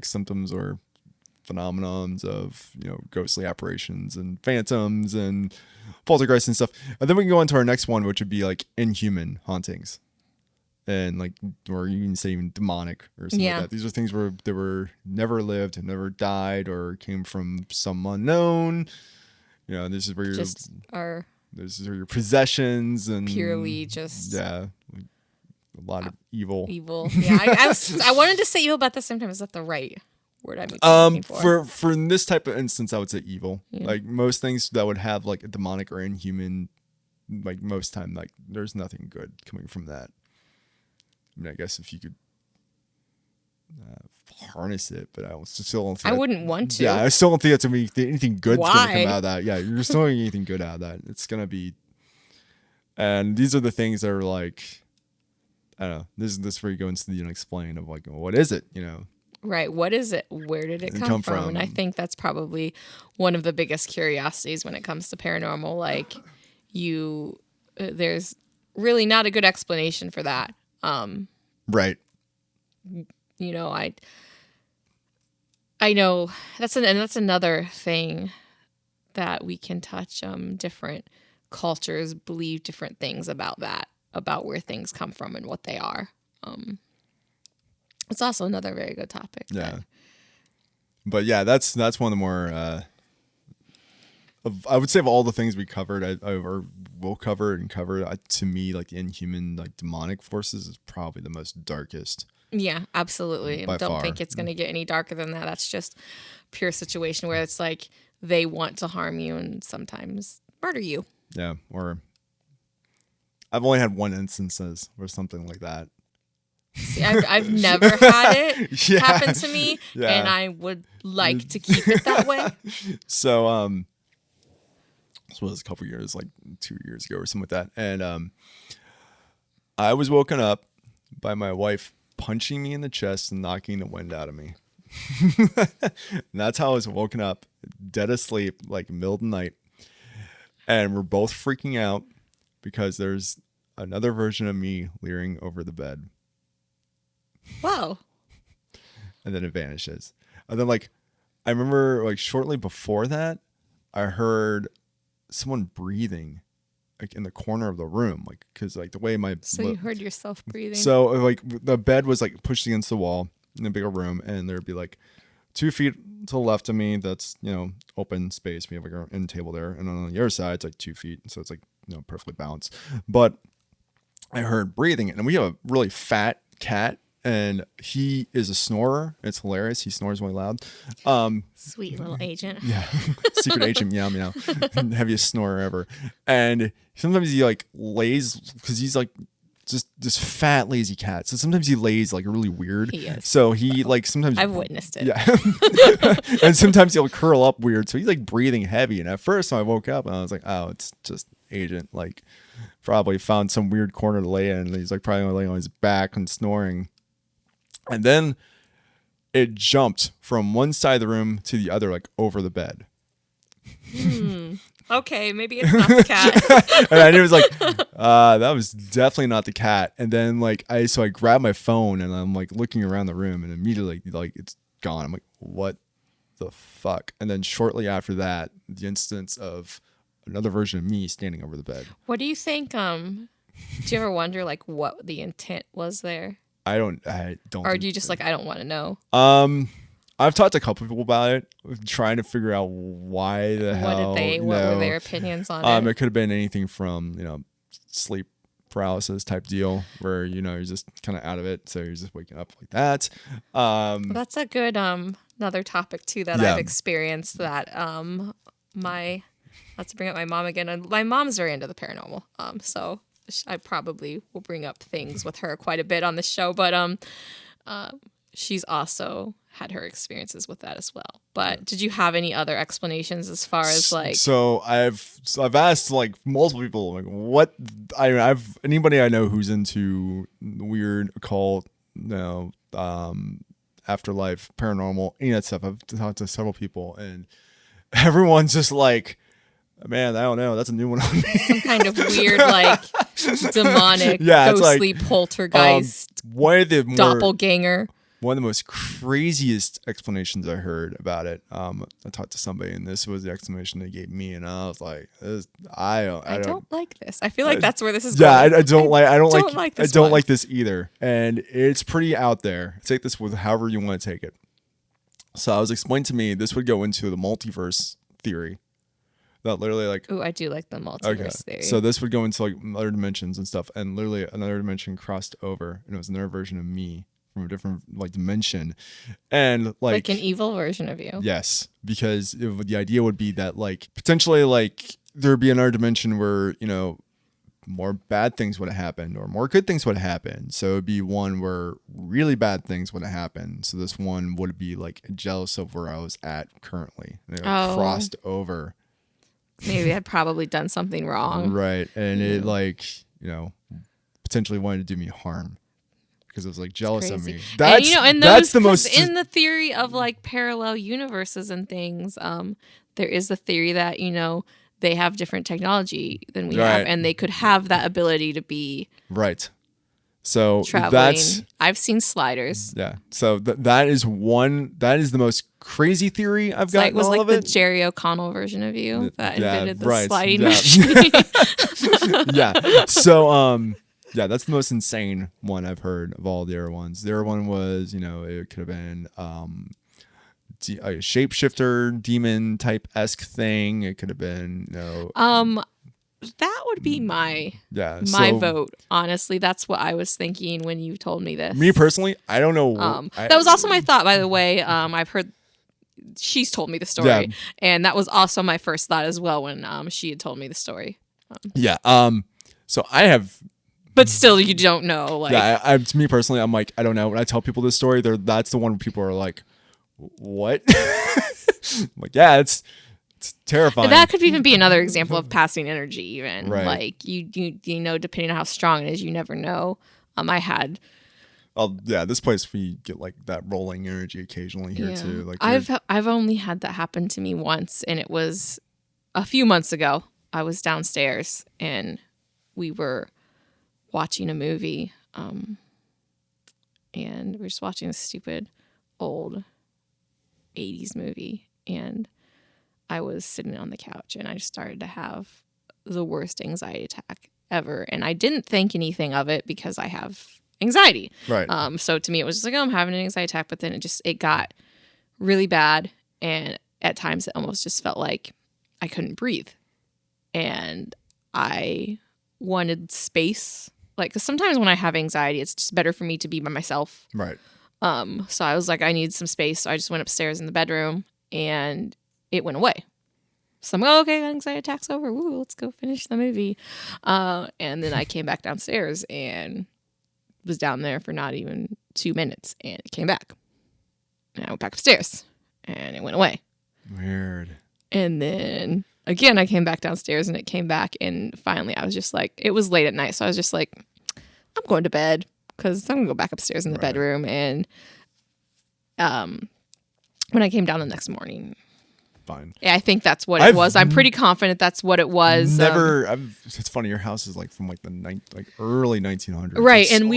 symptoms or phenomenons of, you know, ghostly apparitions and phantoms and poltergeists and stuff. And then we can go on to our next one, which would be like inhuman hauntings. And like, or you can say even demonic or something Yeah. like that. These are things where they were never lived, never died, or came from some unknown. You know, this is where Just are this is where your possessions and purely just yeah, like a lot of evil. evil. Yeah. I wanted to say evil, but at the same time, is that the right word I'm looking for? For this type of instance, I would say evil. Yeah. Like most things that would have like a demonic or inhuman, like most time, like there's nothing good coming from that. I mean, I guess if you could harness it, but I still don't think I wouldn't want to. Yeah, I still don't think that's gonna be anything good's gonna Why? come out of that. Yeah, you're still not getting anything good out of that. It's gonna be, and these are the things that are like, I don't know. This is where you go into the unexplained of like, well, what is it? You know. Right. What is it? Where did it come from? And I think that's probably one of the biggest curiosities when it comes to paranormal. Like there's really not a good explanation for that. Right. You know, I know that's another thing that we can touch. Different cultures believe different things about that, about where things come from and what they are. It's also another very good topic. Yeah. But yeah, that's one of the more I would say of all the things we covered, or will cover and cover, to me, like the inhuman, like demonic forces is probably the most darkest. Yeah, absolutely. By Don't far. think it's going to get any darker than that. That's just pure situation where it's like they want to harm you and sometimes murder you. Yeah. Or I've only had one instances where something like that. See, I've never had it Yeah. happen to me, Yeah. and I would like to keep it that way. So, this was a couple years, like 2 years ago or something like that. And I was woken up by my wife punching me in the chest and knocking the wind out of me. And that's how I was woken up, dead asleep, like middle of the night. And we're both freaking out because there's another version of me leering over the bed. Whoa. And then it vanishes. And then like, I remember like shortly before that, I heard someone breathing like in the corner of the room, like, cause like the way my, So you heard yourself breathing. so like the bed was like pushed against the wall in a bigger room, and there'd be like 2 feet to the left of me. That's, you know, open space. We have like our end table there. And on the other side, it's like 2 feet. So it's like, you know, perfectly balanced. But I heard breathing, and we have a really fat cat, and he is a snorer. It's hilarious. He snores really loud. Sweet little agent. Yeah. Secret agent, meow, meow. Heaviest snorer ever. And sometimes he like lays, because he's like just this fat lazy cat. So sometimes he lays like really weird. He is. So he like sometimes I've witnessed it. Yeah. And sometimes he'll curl up weird. So he's like breathing heavy. And at first I woke up and I was like, oh, it's just Agent. Like probably found some weird corner to lay in. And he's like probably laying on his back and snoring. And then it jumped from one side of the room to the other, like over the bed. Okay, maybe it's not the cat. And I knew it was like, that was definitely not the cat. And then like I grabbed my phone and I'm like looking around the room and immediately like it's gone. I'm like, what the fuck? And then shortly after that, the instance of another version of me standing over the bed. What do you think? Do you ever wonder like what the intent was there? I don't. Or do you just like, I don't want to know? I've talked to a couple people about it, trying to figure out why the hell. What were their opinions on it? It could have been anything from, sleep paralysis type deal where, you're just kind of out of it. So you're just waking up like that. Well, that's a good, another topic too, that I've experienced that, not to bring up my mom again. And my mom's very into the paranormal. So I probably will bring up things with her quite a bit on the show, but, she's also had her experiences with that as well. But did you have any other explanations as far as like? So I've asked like multiple people like what I've anybody I know who's into weird occult, afterlife, paranormal, any of that stuff. I've talked to several people and everyone's just like, man, I don't know. That's a new one on me. Some kind of weird like demonic, ghostly poltergeist, one of the doppelganger. One of the most craziest explanations I heard about it. I talked to somebody, and this was the explanation they gave me, and I was like, "I don't like this. I feel like that's where this is going." Yeah, I don't like this either, and it's pretty out there. Take this with however you want to take it. So I was explained to me this would go into the multiverse theory. That literally like. Ooh, I do like the multiverse theory. So this would go into like other dimensions and stuff, and literally another dimension crossed over, and it was another version of me. From a different like dimension, and like an evil version of you. Yes, because the idea would be that like potentially like there'd be another dimension where more bad things would have happened or more good things would have happened. So it'd be one where really bad things would have happened. So this one would be like jealous of where I was at currently. And it crossed over. Maybe I'd probably done something wrong. Right, and it like potentially wanted to do me harm. Because it was like jealous of me. That's the most in the theory of like parallel universes and things. There is the theory that they have different technology than we have, and they could have that ability to be right. So traveling. I've seen sliders. Yeah. So that is the most crazy theory I've got. It was like the Jerry O'Connell version of you that invented the sliding machine. Yeah. So yeah, that's the most insane one I've heard of all the other ones. The other one was, it could have been a shapeshifter, demon type esque thing. It could have been, that would be my vote. Honestly, that's what I was thinking when you told me this. Me personally, I don't know. That was also my thought, by the way. I've heard she's told me the story, and that was also my first thought as well when she had told me the story. So I have. But still, you don't know. Like, yeah, to me personally, I'm like, I don't know. When I tell people this story, that's the one where people are like, "What?" I'm like, yeah, it's terrifying. That could even be another example of passing energy. Even right. Like you depending on how strong it is, you never know. I had. This place we get like that rolling energy occasionally here too. Like I've only had that happen to me once, and it was a few months ago. I was downstairs and we were watching a movie, and we're just watching a stupid old 80s movie, and I was sitting on the couch and I just started to have the worst anxiety attack ever, and I didn't think anything of it because I have anxiety. Right. So to me it was just like, I'm having an anxiety attack, but then it got really bad, and at times it almost just felt like I couldn't breathe, and I wanted space. Like, 'cause sometimes when I have anxiety, it's just better for me to be by myself. Right. So I was like, I need some space. So I just went upstairs in the bedroom and it went away. So I'm like, okay, anxiety attack's over. Woo, let's go finish the movie. And then I came back downstairs and was down there for not even 2 minutes, and it came back. And I went back upstairs, and it went away. Weird. And then again, I came back downstairs, and it came back. And finally, I was just like, it was late at night, so I was just like, I'm going to bed because I'm gonna go back upstairs in the bedroom. And when I came down the next morning. Fine. Yeah, I think that's what it was. I'm pretty confident that's what it was. It's funny. Your house is like from like early 1900s, right? It's and like,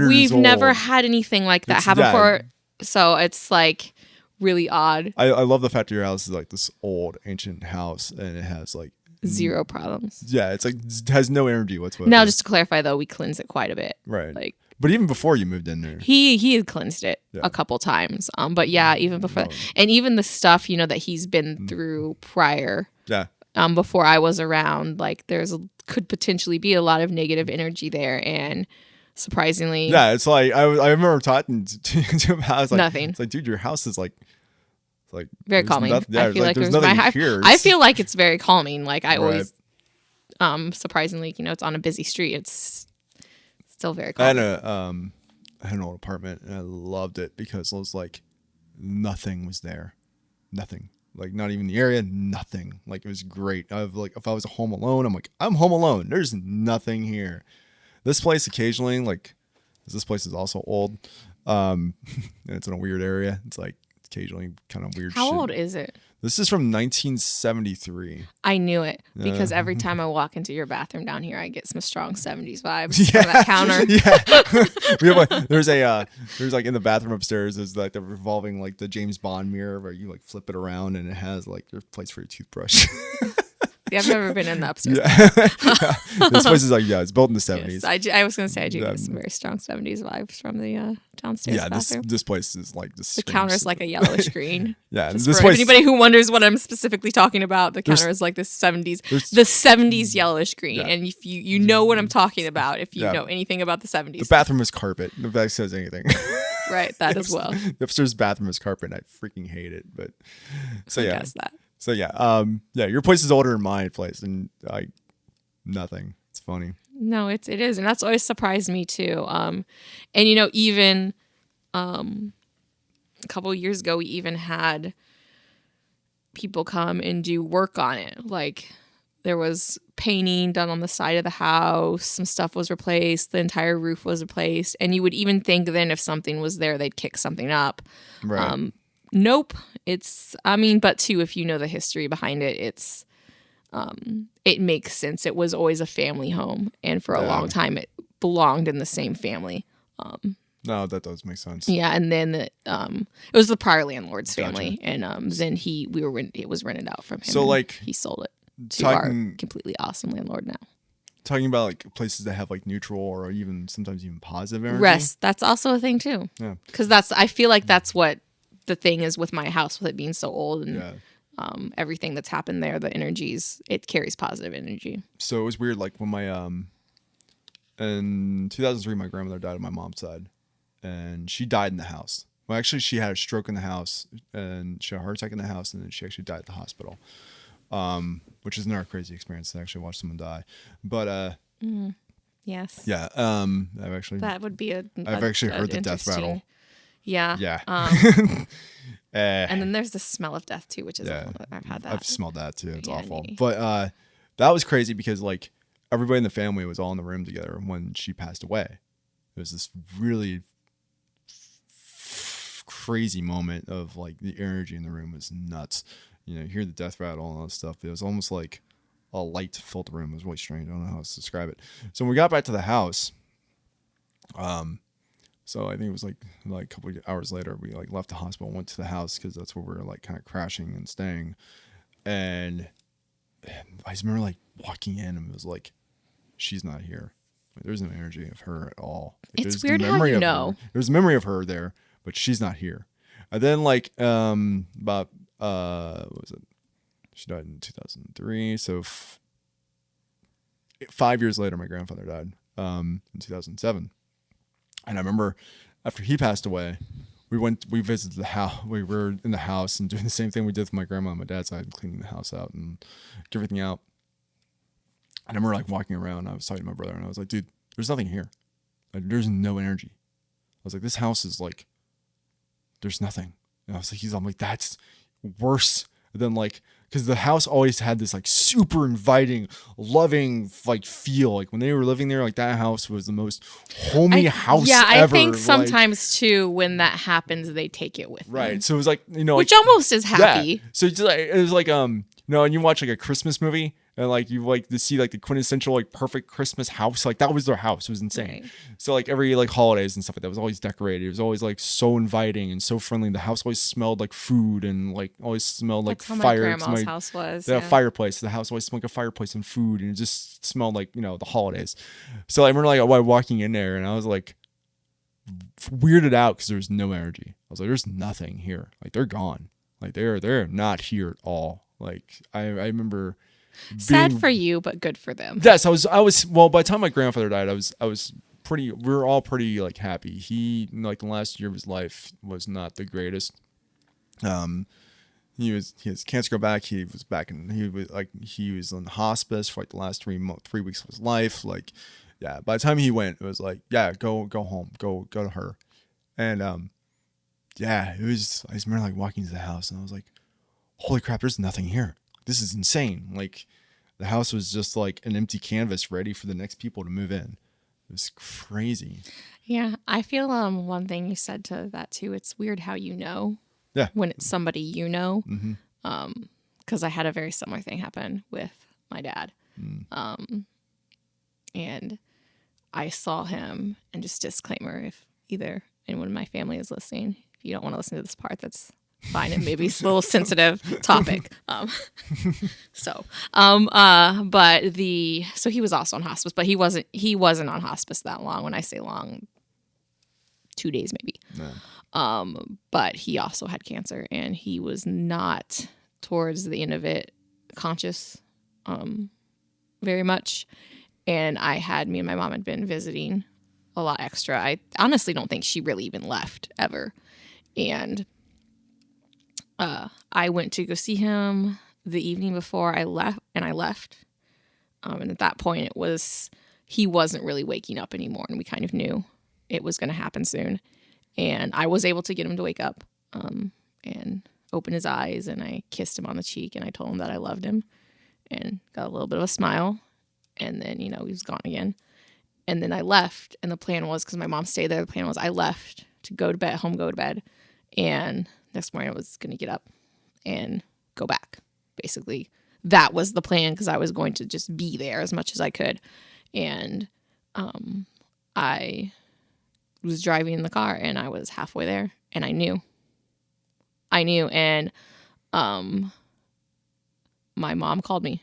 we've never had anything like that happen before. So it's like really odd. I love the fact that your house is like this old ancient house, and it has like zero problems. Yeah, it's like it has no energy whatsoever. Now, just to clarify though, we cleanse it quite a bit. Right. Like. But even before you moved in there, he had cleansed it a couple times. But yeah, even before, and even the stuff that he's been through prior. Yeah. Before I was around, like could potentially be a lot of negative energy there, and surprisingly, yeah, it's like I remember talking to him. I was like, nothing. It's like, dude, your house is like very calming. I feel like there's nothing here. I feel like it's very calming. Like I always, surprisingly, it's on a busy street. It's still very calming. I had an old apartment, and I loved it because it was like nothing was there, nothing. Like not even the area, nothing. Like it was great. If I was home alone, I'm like, I'm home alone. There's nothing here. This place occasionally, like, this place is also old, and it's in a weird area. It's like occasionally kind of weird. How shit. old is it? This is from 1973. I knew it because every time I walk into your bathroom down here, I get some strong 70s vibes from that counter. Yeah. There's like in the bathroom upstairs, there's like the revolving, like the James Bond mirror where you like flip it around and it has like your place for your toothbrush. Yeah, I've never been in the upstairs. Yeah. This place is like, it's built in the 70s. Yes, I was going to say I do get some very strong 70s vibes from the downstairs bathroom. This place is like this. The counter's like a yellowish green. Yeah, Just this for place. Anybody who wonders what I'm specifically talking about, the counter is like the 70s yellowish green. And if you know what I'm talking about, if you know anything about the 70s. The bathroom is carpet. If that says anything. Right, that as well. The upstairs bathroom is carpet, and I freaking hate it. But so yeah. Guess that. So yeah, your place is older than my place, and nothing. It's funny. No, it is, and that's always surprised me too. And even a couple of years ago, we even had people come and do work on it. Like there was painting done on the side of the house, some stuff was replaced, the entire roof was replaced, and you would even think then if something was there, they'd kick something up. Right. Nope. But too, if you know the history behind it, it makes sense. It was always a family home, and for a long time, it belonged in the same family. No, that does make sense. Yeah, and then it was the prior landlord's family, and then it was rented out from him. So like he sold it to our completely awesome landlord now. Talking about like places that have like neutral or even sometimes even positive energy. Rest. That's also a thing too. Yeah. Because I feel like that's what the thing is with my house, with it being so old and everything that's happened there, the energies, it carries positive energy. So it was weird, like when in 2003, my grandmother died on my mom's side, and she died in the house. Well, actually, she had a stroke in the house, and she had a heart attack in the house, and then she actually died at the hospital, which is another crazy experience to actually watch someone die. But yes, yeah, I've actually heard the death rattle. Yeah. Yeah. And then there's the smell of death too, which is I've had that. I've smelled that too. It's awful. But that was crazy because like everybody in the family was all in the room together when she passed away. It was this really crazy moment of like the energy in the room was nuts. You hear the death rattle and all that stuff. It was almost like a light filled the room. It was really strange. I don't know how else to describe it. So when we got back to the house, so I think it was like a couple of hours later, we like left the hospital, went to the house because that's where we were like kind of crashing and staying. And I just remember like walking in and it was like, she's not here. Like, there's no energy of her at all. Like, it's weird how you know. There's a memory of her there, but she's not here. And then like what was it? She died in 2003. So 5 years later, my grandfather died in 2007. And I remember after he passed away, we visited the house. We were in the house and doing the same thing we did with my grandma on my dad's side, cleaning the house out and everything out. And I remember like walking around. I was talking to my brother and I was like, dude, there's nothing here. Like, there's no energy. I was like, this house is like, there's nothing. And I was like, I'm like, that's worse than like, because the house always had this like super inviting, loving like feel. Like when they were living there, like that house was the most homey house yeah, ever. I think like, sometimes too, when that happens, they take it with them. right. So it was like, you know, Which like, almost is happy. yeah. So it's just like, it was like, you know, and you watch like a Christmas movie and like you like to see like the quintessential like perfect Christmas house. Like that was their house. It was insane. Right. So like every like holidays and stuff like that was always decorated. It was always like so inviting and so friendly. The house always smelled like food and like always smelled like That's how fire. my grandma's house was. They had a fireplace. The house always smelled like a fireplace and food, and it just smelled like, you know, the holidays. So I remember like walking in there and I was like weirded out because there was no energy. I was like, there's nothing here. Like they're gone. Like they're not here at all. Like I remember Sad for you, but good for them. Yes, I was well, by the time my grandfather died, I was pretty, we were all pretty like happy. He, like the last year of his life was not the greatest. He has cancer go back. He was back in, he was on hospice for like the last 3 weeks of his life. Like, yeah, by the time he went, it was like, yeah, go home, go to her. And, yeah, it was, I just remember like walking to the house and I was like, holy crap, there's nothing here. This is insane. Like the house was just like an empty canvas ready for the next people to move in. It was crazy. Yeah, I feel one thing you said to that too. It's weird how you know. Yeah. When it's somebody you know. Mm-hmm. Because I had a very similar thing happen with my dad. And I saw him, and just disclaimer, if either anyone in my family is listening, if you don't want to listen to this part, that's fine. It may be a little sensitive topic. So he was also on hospice, but he wasn't on hospice that long. When I say long, 2 days maybe. Yeah. But he also had cancer, and he was not towards the end of it conscious very much. And me and my mom had been visiting a lot extra. I honestly don't think she really even left ever. And I went to go see him the evening before I left, and and at that point he wasn't really waking up anymore, and we kind of knew it was going to happen soon. And I was able to get him to wake up and open his eyes, and I kissed him on the cheek, and I told him that I loved him, and got a little bit of a smile. And then, he was gone again. And then I left, and the plan was, because my mom stayed there, the plan was I left to go to bed, and next morning I was going to get up and go back. Basically, that was the plan, because I was going to just be there as much as I could. And I was driving in the car, and I was halfway there, and I knew. And my mom called me,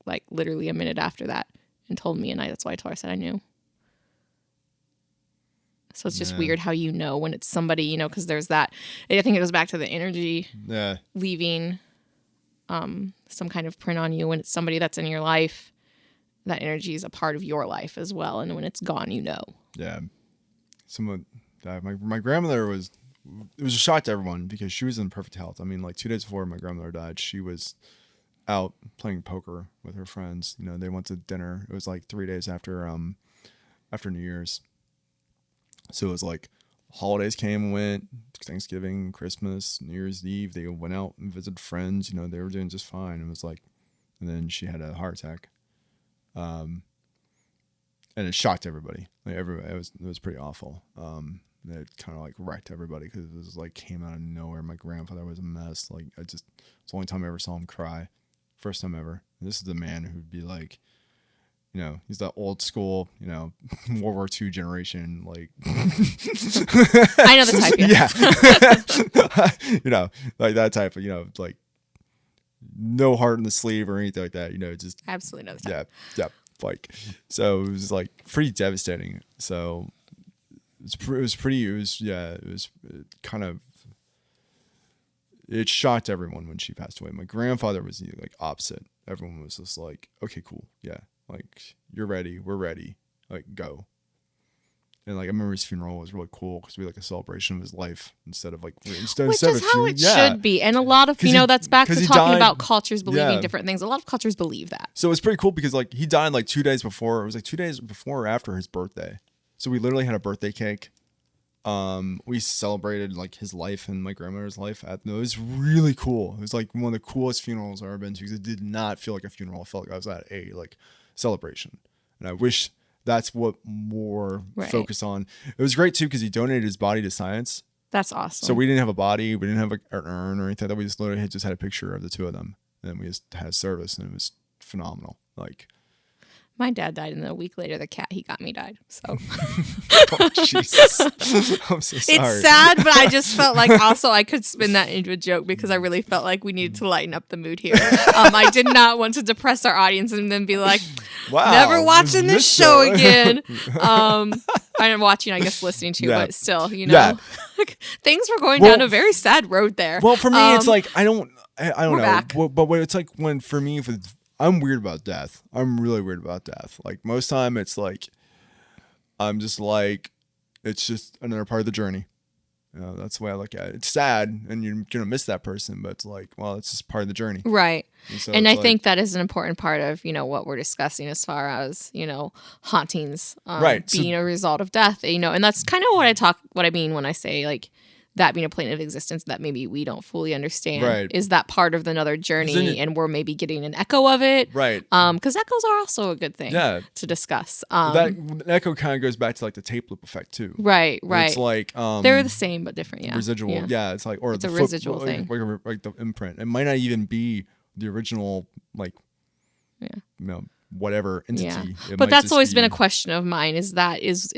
like literally a minute after that, and told me, and that's why I told her, I said I knew. So it's just weird how when it's somebody, because there's that. I think it goes back to the energy leaving some kind of print on you. When it's somebody that's in your life, that energy is a part of your life as well. And when it's gone, Yeah. Someone died. My grandmother it was a shock to everyone because she was in perfect health. I mean, like 2 days before my grandmother died, she was out playing poker with her friends. They went to dinner. It was like 3 days after New Year's. So it was like holidays came and went, Thanksgiving, Christmas, New Year's Eve. They went out and visited friends. They were doing just fine. It was like, and then she had a heart attack. And it shocked everybody. Like everybody, it was pretty awful. It kind of like wrecked everybody because it was like came out of nowhere. My grandfather was a mess. Like it's the only time I ever saw him cry. First time ever. And this is the man who'd be like, he's that old school, World War II generation, like. I know the type. Yeah. Like that type of, like no heart in the sleeve or anything like that. Just absolutely know the type. Yeah. Like, so it was like pretty devastating. So it shocked everyone when she passed away. My grandfather was like opposite. Everyone was just like, okay, cool. Yeah. Like, you're ready. We're ready. Like, go. And like I remember his funeral was really cool because we had like a celebration of his life instead of like Which is how it should be. And a lot of that's back to 'cause he talking died- about cultures believing yeah. different things. A lot of cultures believe that. So it's pretty cool because like he died like 2 days before. It was like 2 days before or after his birthday. So we literally had a birthday cake. We celebrated like his life and my grandmother's life. It was really cool. It was like one of the coolest funerals I've ever been to because it did not feel like a funeral. It felt like I was at a like celebration. And I wish that's what more focus on. It was great too because he donated his body to science. That's awesome. So we didn't have a body, we didn't have an urn or anything like that. We just literally just had a picture of the two of them, and we just had a service, and it was phenomenal. Like, my dad died, and then a week later, the cat he got me died. So, oh, Jesus, I'm so sorry. It's sad, but I just felt like also I could spin that into a joke because I really felt like we needed to lighten up the mood here. I did not want to depress our audience and then be like, Wow, never watching this show again. I'm watching, I guess, listening to, but still, things were going down a very sad road there. Well, for me, it's like I don't know. Back. But what it's like when for me, I'm weird about death. I'm really weird about death. Like most time, it's like I'm just like it's just another part of the journey. That's the way I look at it. It's sad, and you're gonna miss that person, but it's like, well, it's just part of the journey, right? So and I think that is an important part of what we're discussing as far as hauntings, being a result of death. And that's kind of what I mean when I say like that being a plane of existence that maybe we don't fully understand. Right. Is that part of another journey, and we're maybe getting an echo of it, right? Because echoes are also a good thing, to discuss. That echo kind of goes back to like the tape loop effect too, right? It's like they're the same but different, residual, it's like it's a residual thing, like the imprint. It might not even be the original, like whatever entity. But that's always been a question of mine. Is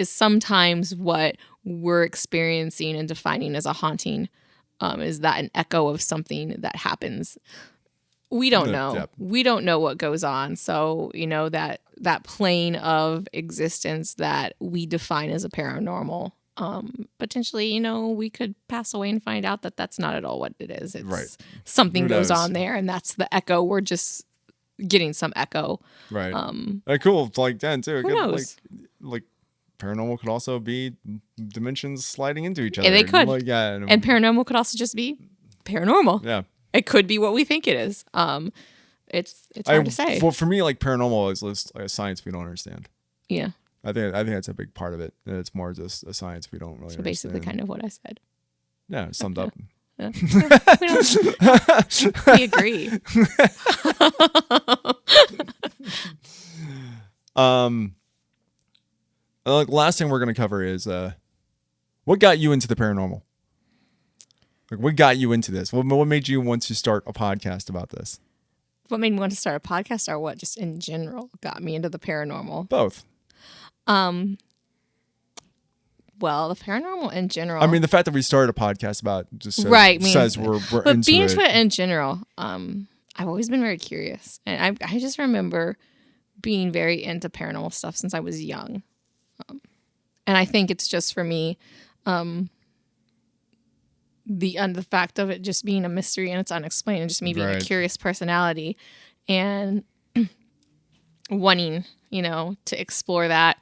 sometimes what we're experiencing and defining as a haunting, is that an echo of something that happens? We don't know. Yeah. We don't know what goes on. So that plane of existence that we define as a paranormal. Potentially, we could pass away and find out that that's not at all what it is. It's something goes on there, and that's the echo. We're just getting some echo. Right. Cool. It's like that too. Who knows? Like paranormal could also be dimensions sliding into each other. Yeah, they could. And paranormal could also just be paranormal. Yeah. It could be what we think it is. It's hard to say. Well, for me, like paranormal is just like a science we don't understand. Yeah. I think that's a big part of it. It's more just a science we don't really understand. Basically kind of what I said. Yeah, summed up. Yeah. We agree. The last thing we're going to cover is what got you into the paranormal? Like, what got you into this? What made you want to start a podcast about this? What made me want to start a podcast, or what just in general got me into the paranormal? Both. Well, the paranormal in general. I mean, the fact that we started a podcast about just says we're but into being it. into it in general, I've always been very curious, and I just remember being very into paranormal stuff since I was young, and I think it's just for me, the fact of it just being a mystery and it's unexplained, and just me being a curious personality, and wanting to explore that.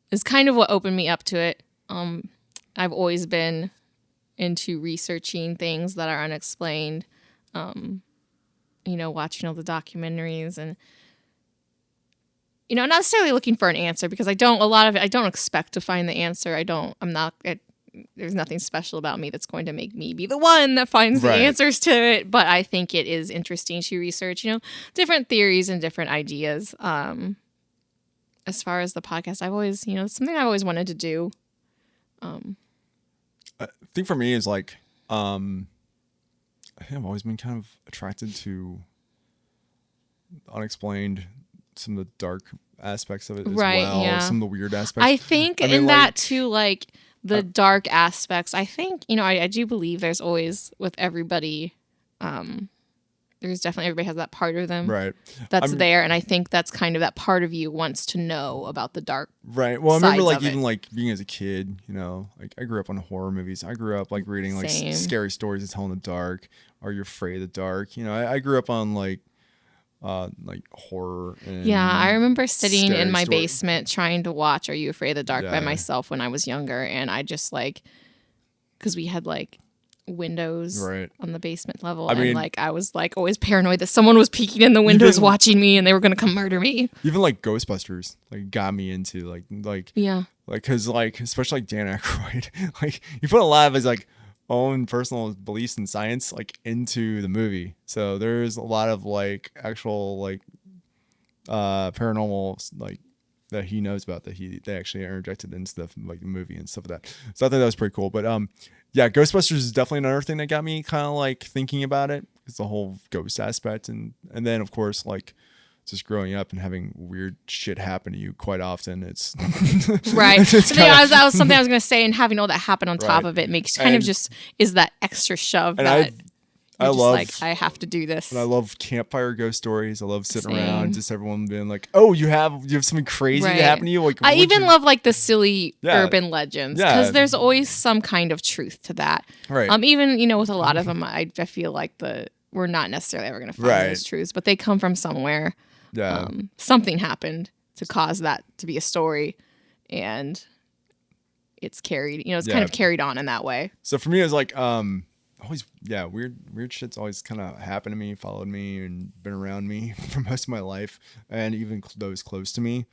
Is kind of what opened me up to it. I've always been into researching things that are unexplained, watching all the documentaries and, not necessarily looking for an answer, because I don't expect to find the answer. There's nothing special about me that's going to make me be the one that finds the answers to it. But I think it is interesting to research, different theories and different ideas. As far as the podcast, I've always, it's something I've always wanted to do. I think for me is like, I think I've always been kind of attracted to unexplained, some of the dark aspects of it as well. Yeah. Some of the weird aspects. I think that too, like the dark aspects, I think, I do believe there's always with everybody, there's definitely, everybody has that part of them that's there, and I think that's kind of that part of you wants to know about the dark. Right. Well, I remember like even like being as a kid, like I grew up on horror movies. I grew up like reading like scary stories to tell in the dark. Are you afraid of the dark? I grew up on like like horror. And Yeah, I remember sitting scary in my story. basement trying to watch Are You Afraid of the Dark by Yeah. myself when I was younger, and I just like, because we had like windows Right. on the basement level, I and mean- like I was like always paranoid that someone was peeking in the windows Even- watching me and they were gonna come murder me. Even like Ghostbusters, like got me into like Yeah. like because like especially like Dan Aykroyd, like he put a lot of his like own personal beliefs in science like into the movie. So there's a lot of like actual like paranormal like that he knows about that they actually interjected into the like the movie and stuff like that. So I think that was pretty cool. But yeah, Ghostbusters is definitely another thing that got me kind of like thinking about it. It's the whole ghost aspect, and then of course like just growing up and having weird shit happen to you quite often. It's Right. it's So kinda- that was something I was gonna say, and having all that happen on top Right. of it makes kind of And- just is that extra shove and that I you're just love like I have to do this. and I love campfire ghost stories. I love sitting Same. around, just everyone being like, "Oh, you have something crazy Right. that happened to you." Like I what'd even you-" love like the silly Yeah. urban legends Yeah. because there's always some kind of truth to that. Right. Even with a lot of them, I feel like we're not necessarily ever going to find Right. those truths, but they come from somewhere. Yeah. Something happened to cause that to be a story, and it's carried. It's kind Yeah. of carried on in that way. So for me, it was like always weird shit's always kind of happened to me, followed me, and been around me for most of my life, and even those close to me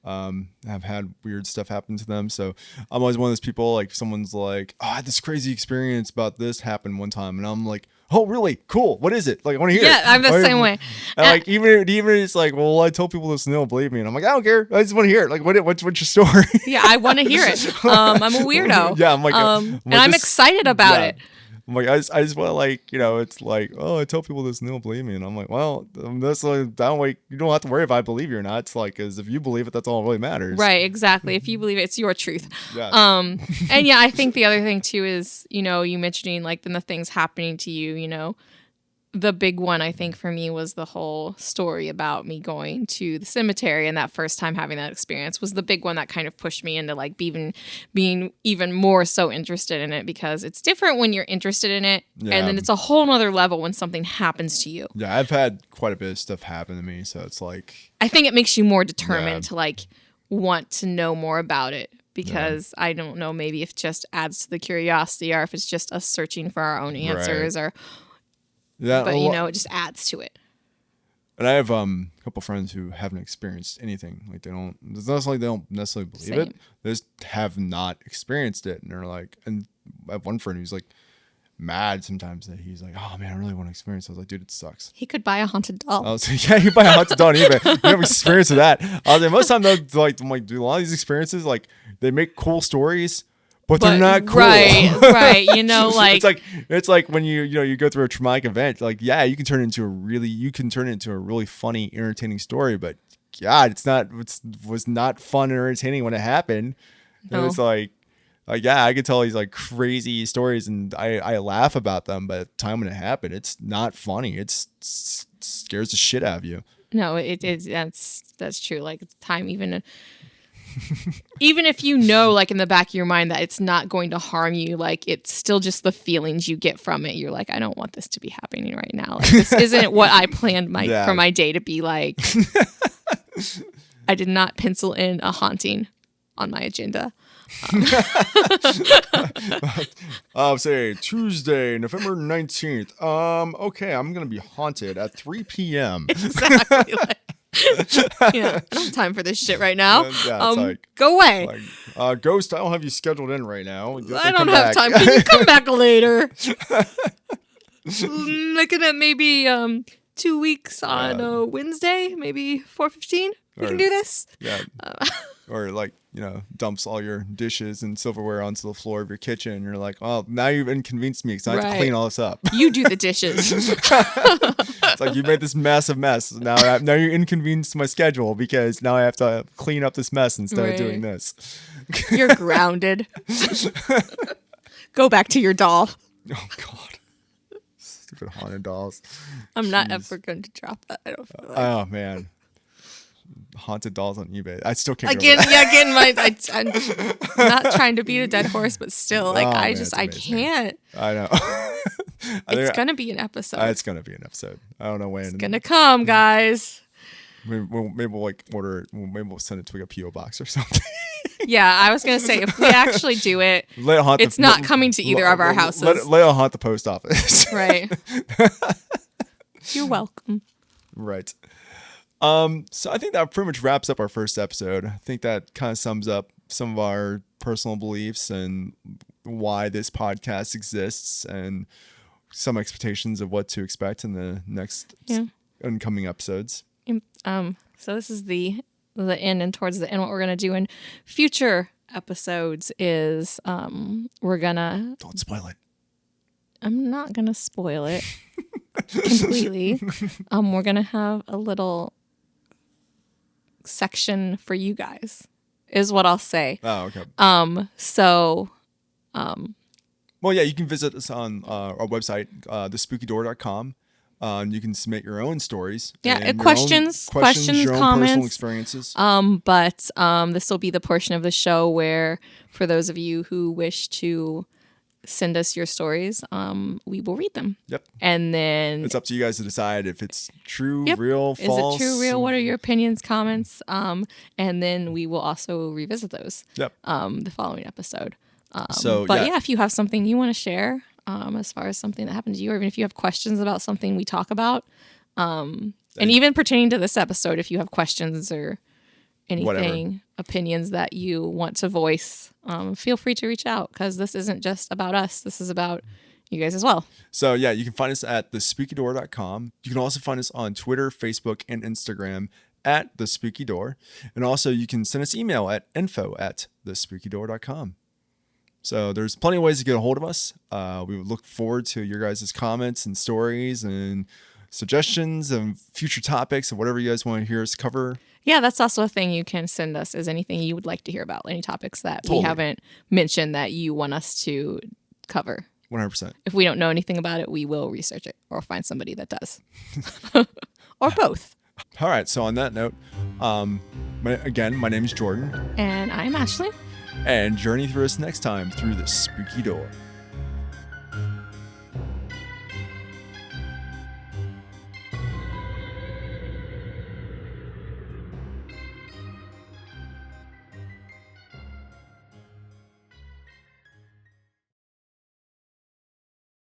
have had weird stuff happen to them. So I'm always one of those people, like, if someone's like, "Oh, I had this crazy experience about this happen one time," and I'm like, "Oh, really? Cool. What is it? Like, I want to hear it." Yeah, I'm the Like, same way. And like even it's like, "Well, I told people this and they don't believe me," and I'm like, "I don't care. I just want to hear it. Like, what's your story?" Yeah, I want to hear it. I'm a weirdo. Yeah, I'm like, and I'm excited about yeah. it. I'm like, I just want to, like, it's like, "Oh, I tell people this and they don't believe me," and I'm like, "Well, that's like, you don't have to worry if I believe you or not. It's like, because if you believe it, that's all that really matters." Right, exactly. If you believe it, it's your truth. Yeah. And yeah, I think the other thing too is, you mentioning like then the things happening to you, the big one I think for me was the whole story about me going to the cemetery, and that first time having that experience was the big one that kind of pushed me into like being even more so interested in it, because it's different when you're interested in it, Yeah. and then it's a whole nother level when something happens to you. Yeah, I've had quite a bit of stuff happen to me, so it's like, I think it makes you more determined Yeah. to like want to know more about it, because I don't know, maybe if it just adds to the curiosity, or if it's just us searching for our own answers, yeah. but well, it just adds to it. and I have a couple friends who haven't experienced anything. Like, it's not like they don't necessarily believe it. Same. They just have not experienced it, and they're like, and I have one friend who's like mad sometimes that he's like, "Oh man, I really want to experience it." I was like, "Dude, it sucks." He could buy a haunted doll. I was like, "Yeah, you buy a haunted doll on eBay. You have experience with that." I was like, most of the time though, like, I'm like, dude, a lot of these experiences, like, they make cool stories, but they're not cool. Right, right. Like it's like when you go through a traumatic event, like, yeah, you can turn it into a really funny, entertaining story, but God, was not fun and entertaining when it happened. And No. it's like yeah, I could tell these like crazy stories and I laugh about them, but at the time when it happened, it's not funny. It scares the shit out of you. no, that's true. Like it's time, even if you know, like in the back of your mind that it's not going to harm you, like it's still just the feelings you get from it. You're like, I don't want this to be happening right now. Like this isn't what I planned Yeah. for my day to be like. I did not pencil in a haunting on my agenda. Say Tuesday, November 19th. Okay, I'm gonna be haunted at 3 p.m. Exactly. I don't have time for this shit right now. Yeah, it's like, Go away. Ghost, I don't have you scheduled in right now. You I to don't come have back. time. Can you come back later? Looking at maybe 2 weeks on a Wednesday, maybe 4:15. We can do this. Yeah. Or like, dumps all your dishes and silverware onto the floor of your kitchen. And you're like, "Oh, now you've inconvenienced me because I have to Right. clean all this up." You do the dishes. It's like, you made this massive mess. Now you inconvenienced my schedule because now I have to clean up this mess instead Right. of doing this. You're grounded. Go back to your doll. Oh God, stupid haunted dolls. I'm not ever going to drop that. I don't feel like. Oh man, haunted dolls on eBay. I still can't. Again, Go over that. I'm not trying to beat a dead horse, but still, like Oh, I man, it's I amazing. can't. I know. It's going to be an episode. It's going to be an episode. I don't know when. It's going to come, guys. Maybe we'll like order it. Maybe we'll send it to like a P.O. box or something. Yeah, I was going to say, if we actually do it, it's not coming to either of our houses. Let it haunt the post office. Right. You're welcome. Right. So I think that pretty much wraps up our first episode. I think that kind of sums up some of our personal beliefs and why this podcast exists and some expectations of what to expect in the next incoming episodes. So this is the end, and towards the end, what we're going to do in future episodes is we're going to... Don't spoil it. I'm not going to spoil it completely. We're going to have a little section for you guys, is what I'll say. Oh, okay. Well, yeah, you can visit us on our website, thespookydoor.com. You can submit your own stories. Yeah, and questions, your own personal comments, experiences. But this will be the portion of the show where, for those of you who wish to send us your stories, we will read them. Yep. And then it's up to you guys to decide if it's true, real, false. Is it true, real? What are your opinions, comments? And then we will also revisit those. Yep. The following episode. But if you have something you want to share, as far as something that happened to you, or even if you have questions about something we talk about, and even pertaining to this episode, if you have questions or anything, opinions that you want to voice, feel free to reach out, because this isn't just about us. This is about you guys as well. So yeah, you can find us at thespookydoor.com. You can also find us on Twitter, Facebook, and Instagram at thespookydoor. And also you can send us email at info@thespookydoor.com. So there's plenty of ways to get a hold of us. We would look forward to your guys' comments and stories and suggestions and future topics and whatever you guys want to hear us cover. Yeah, that's also a thing you can send us, is anything you would like to hear about, any topics that we haven't mentioned that you want us to cover. 100%. If we don't know anything about it, we will research it or find somebody that does. Or both. All right. So on that note, my name is Jordan. And I'm Ashley. And journey through us next time through the spooky door.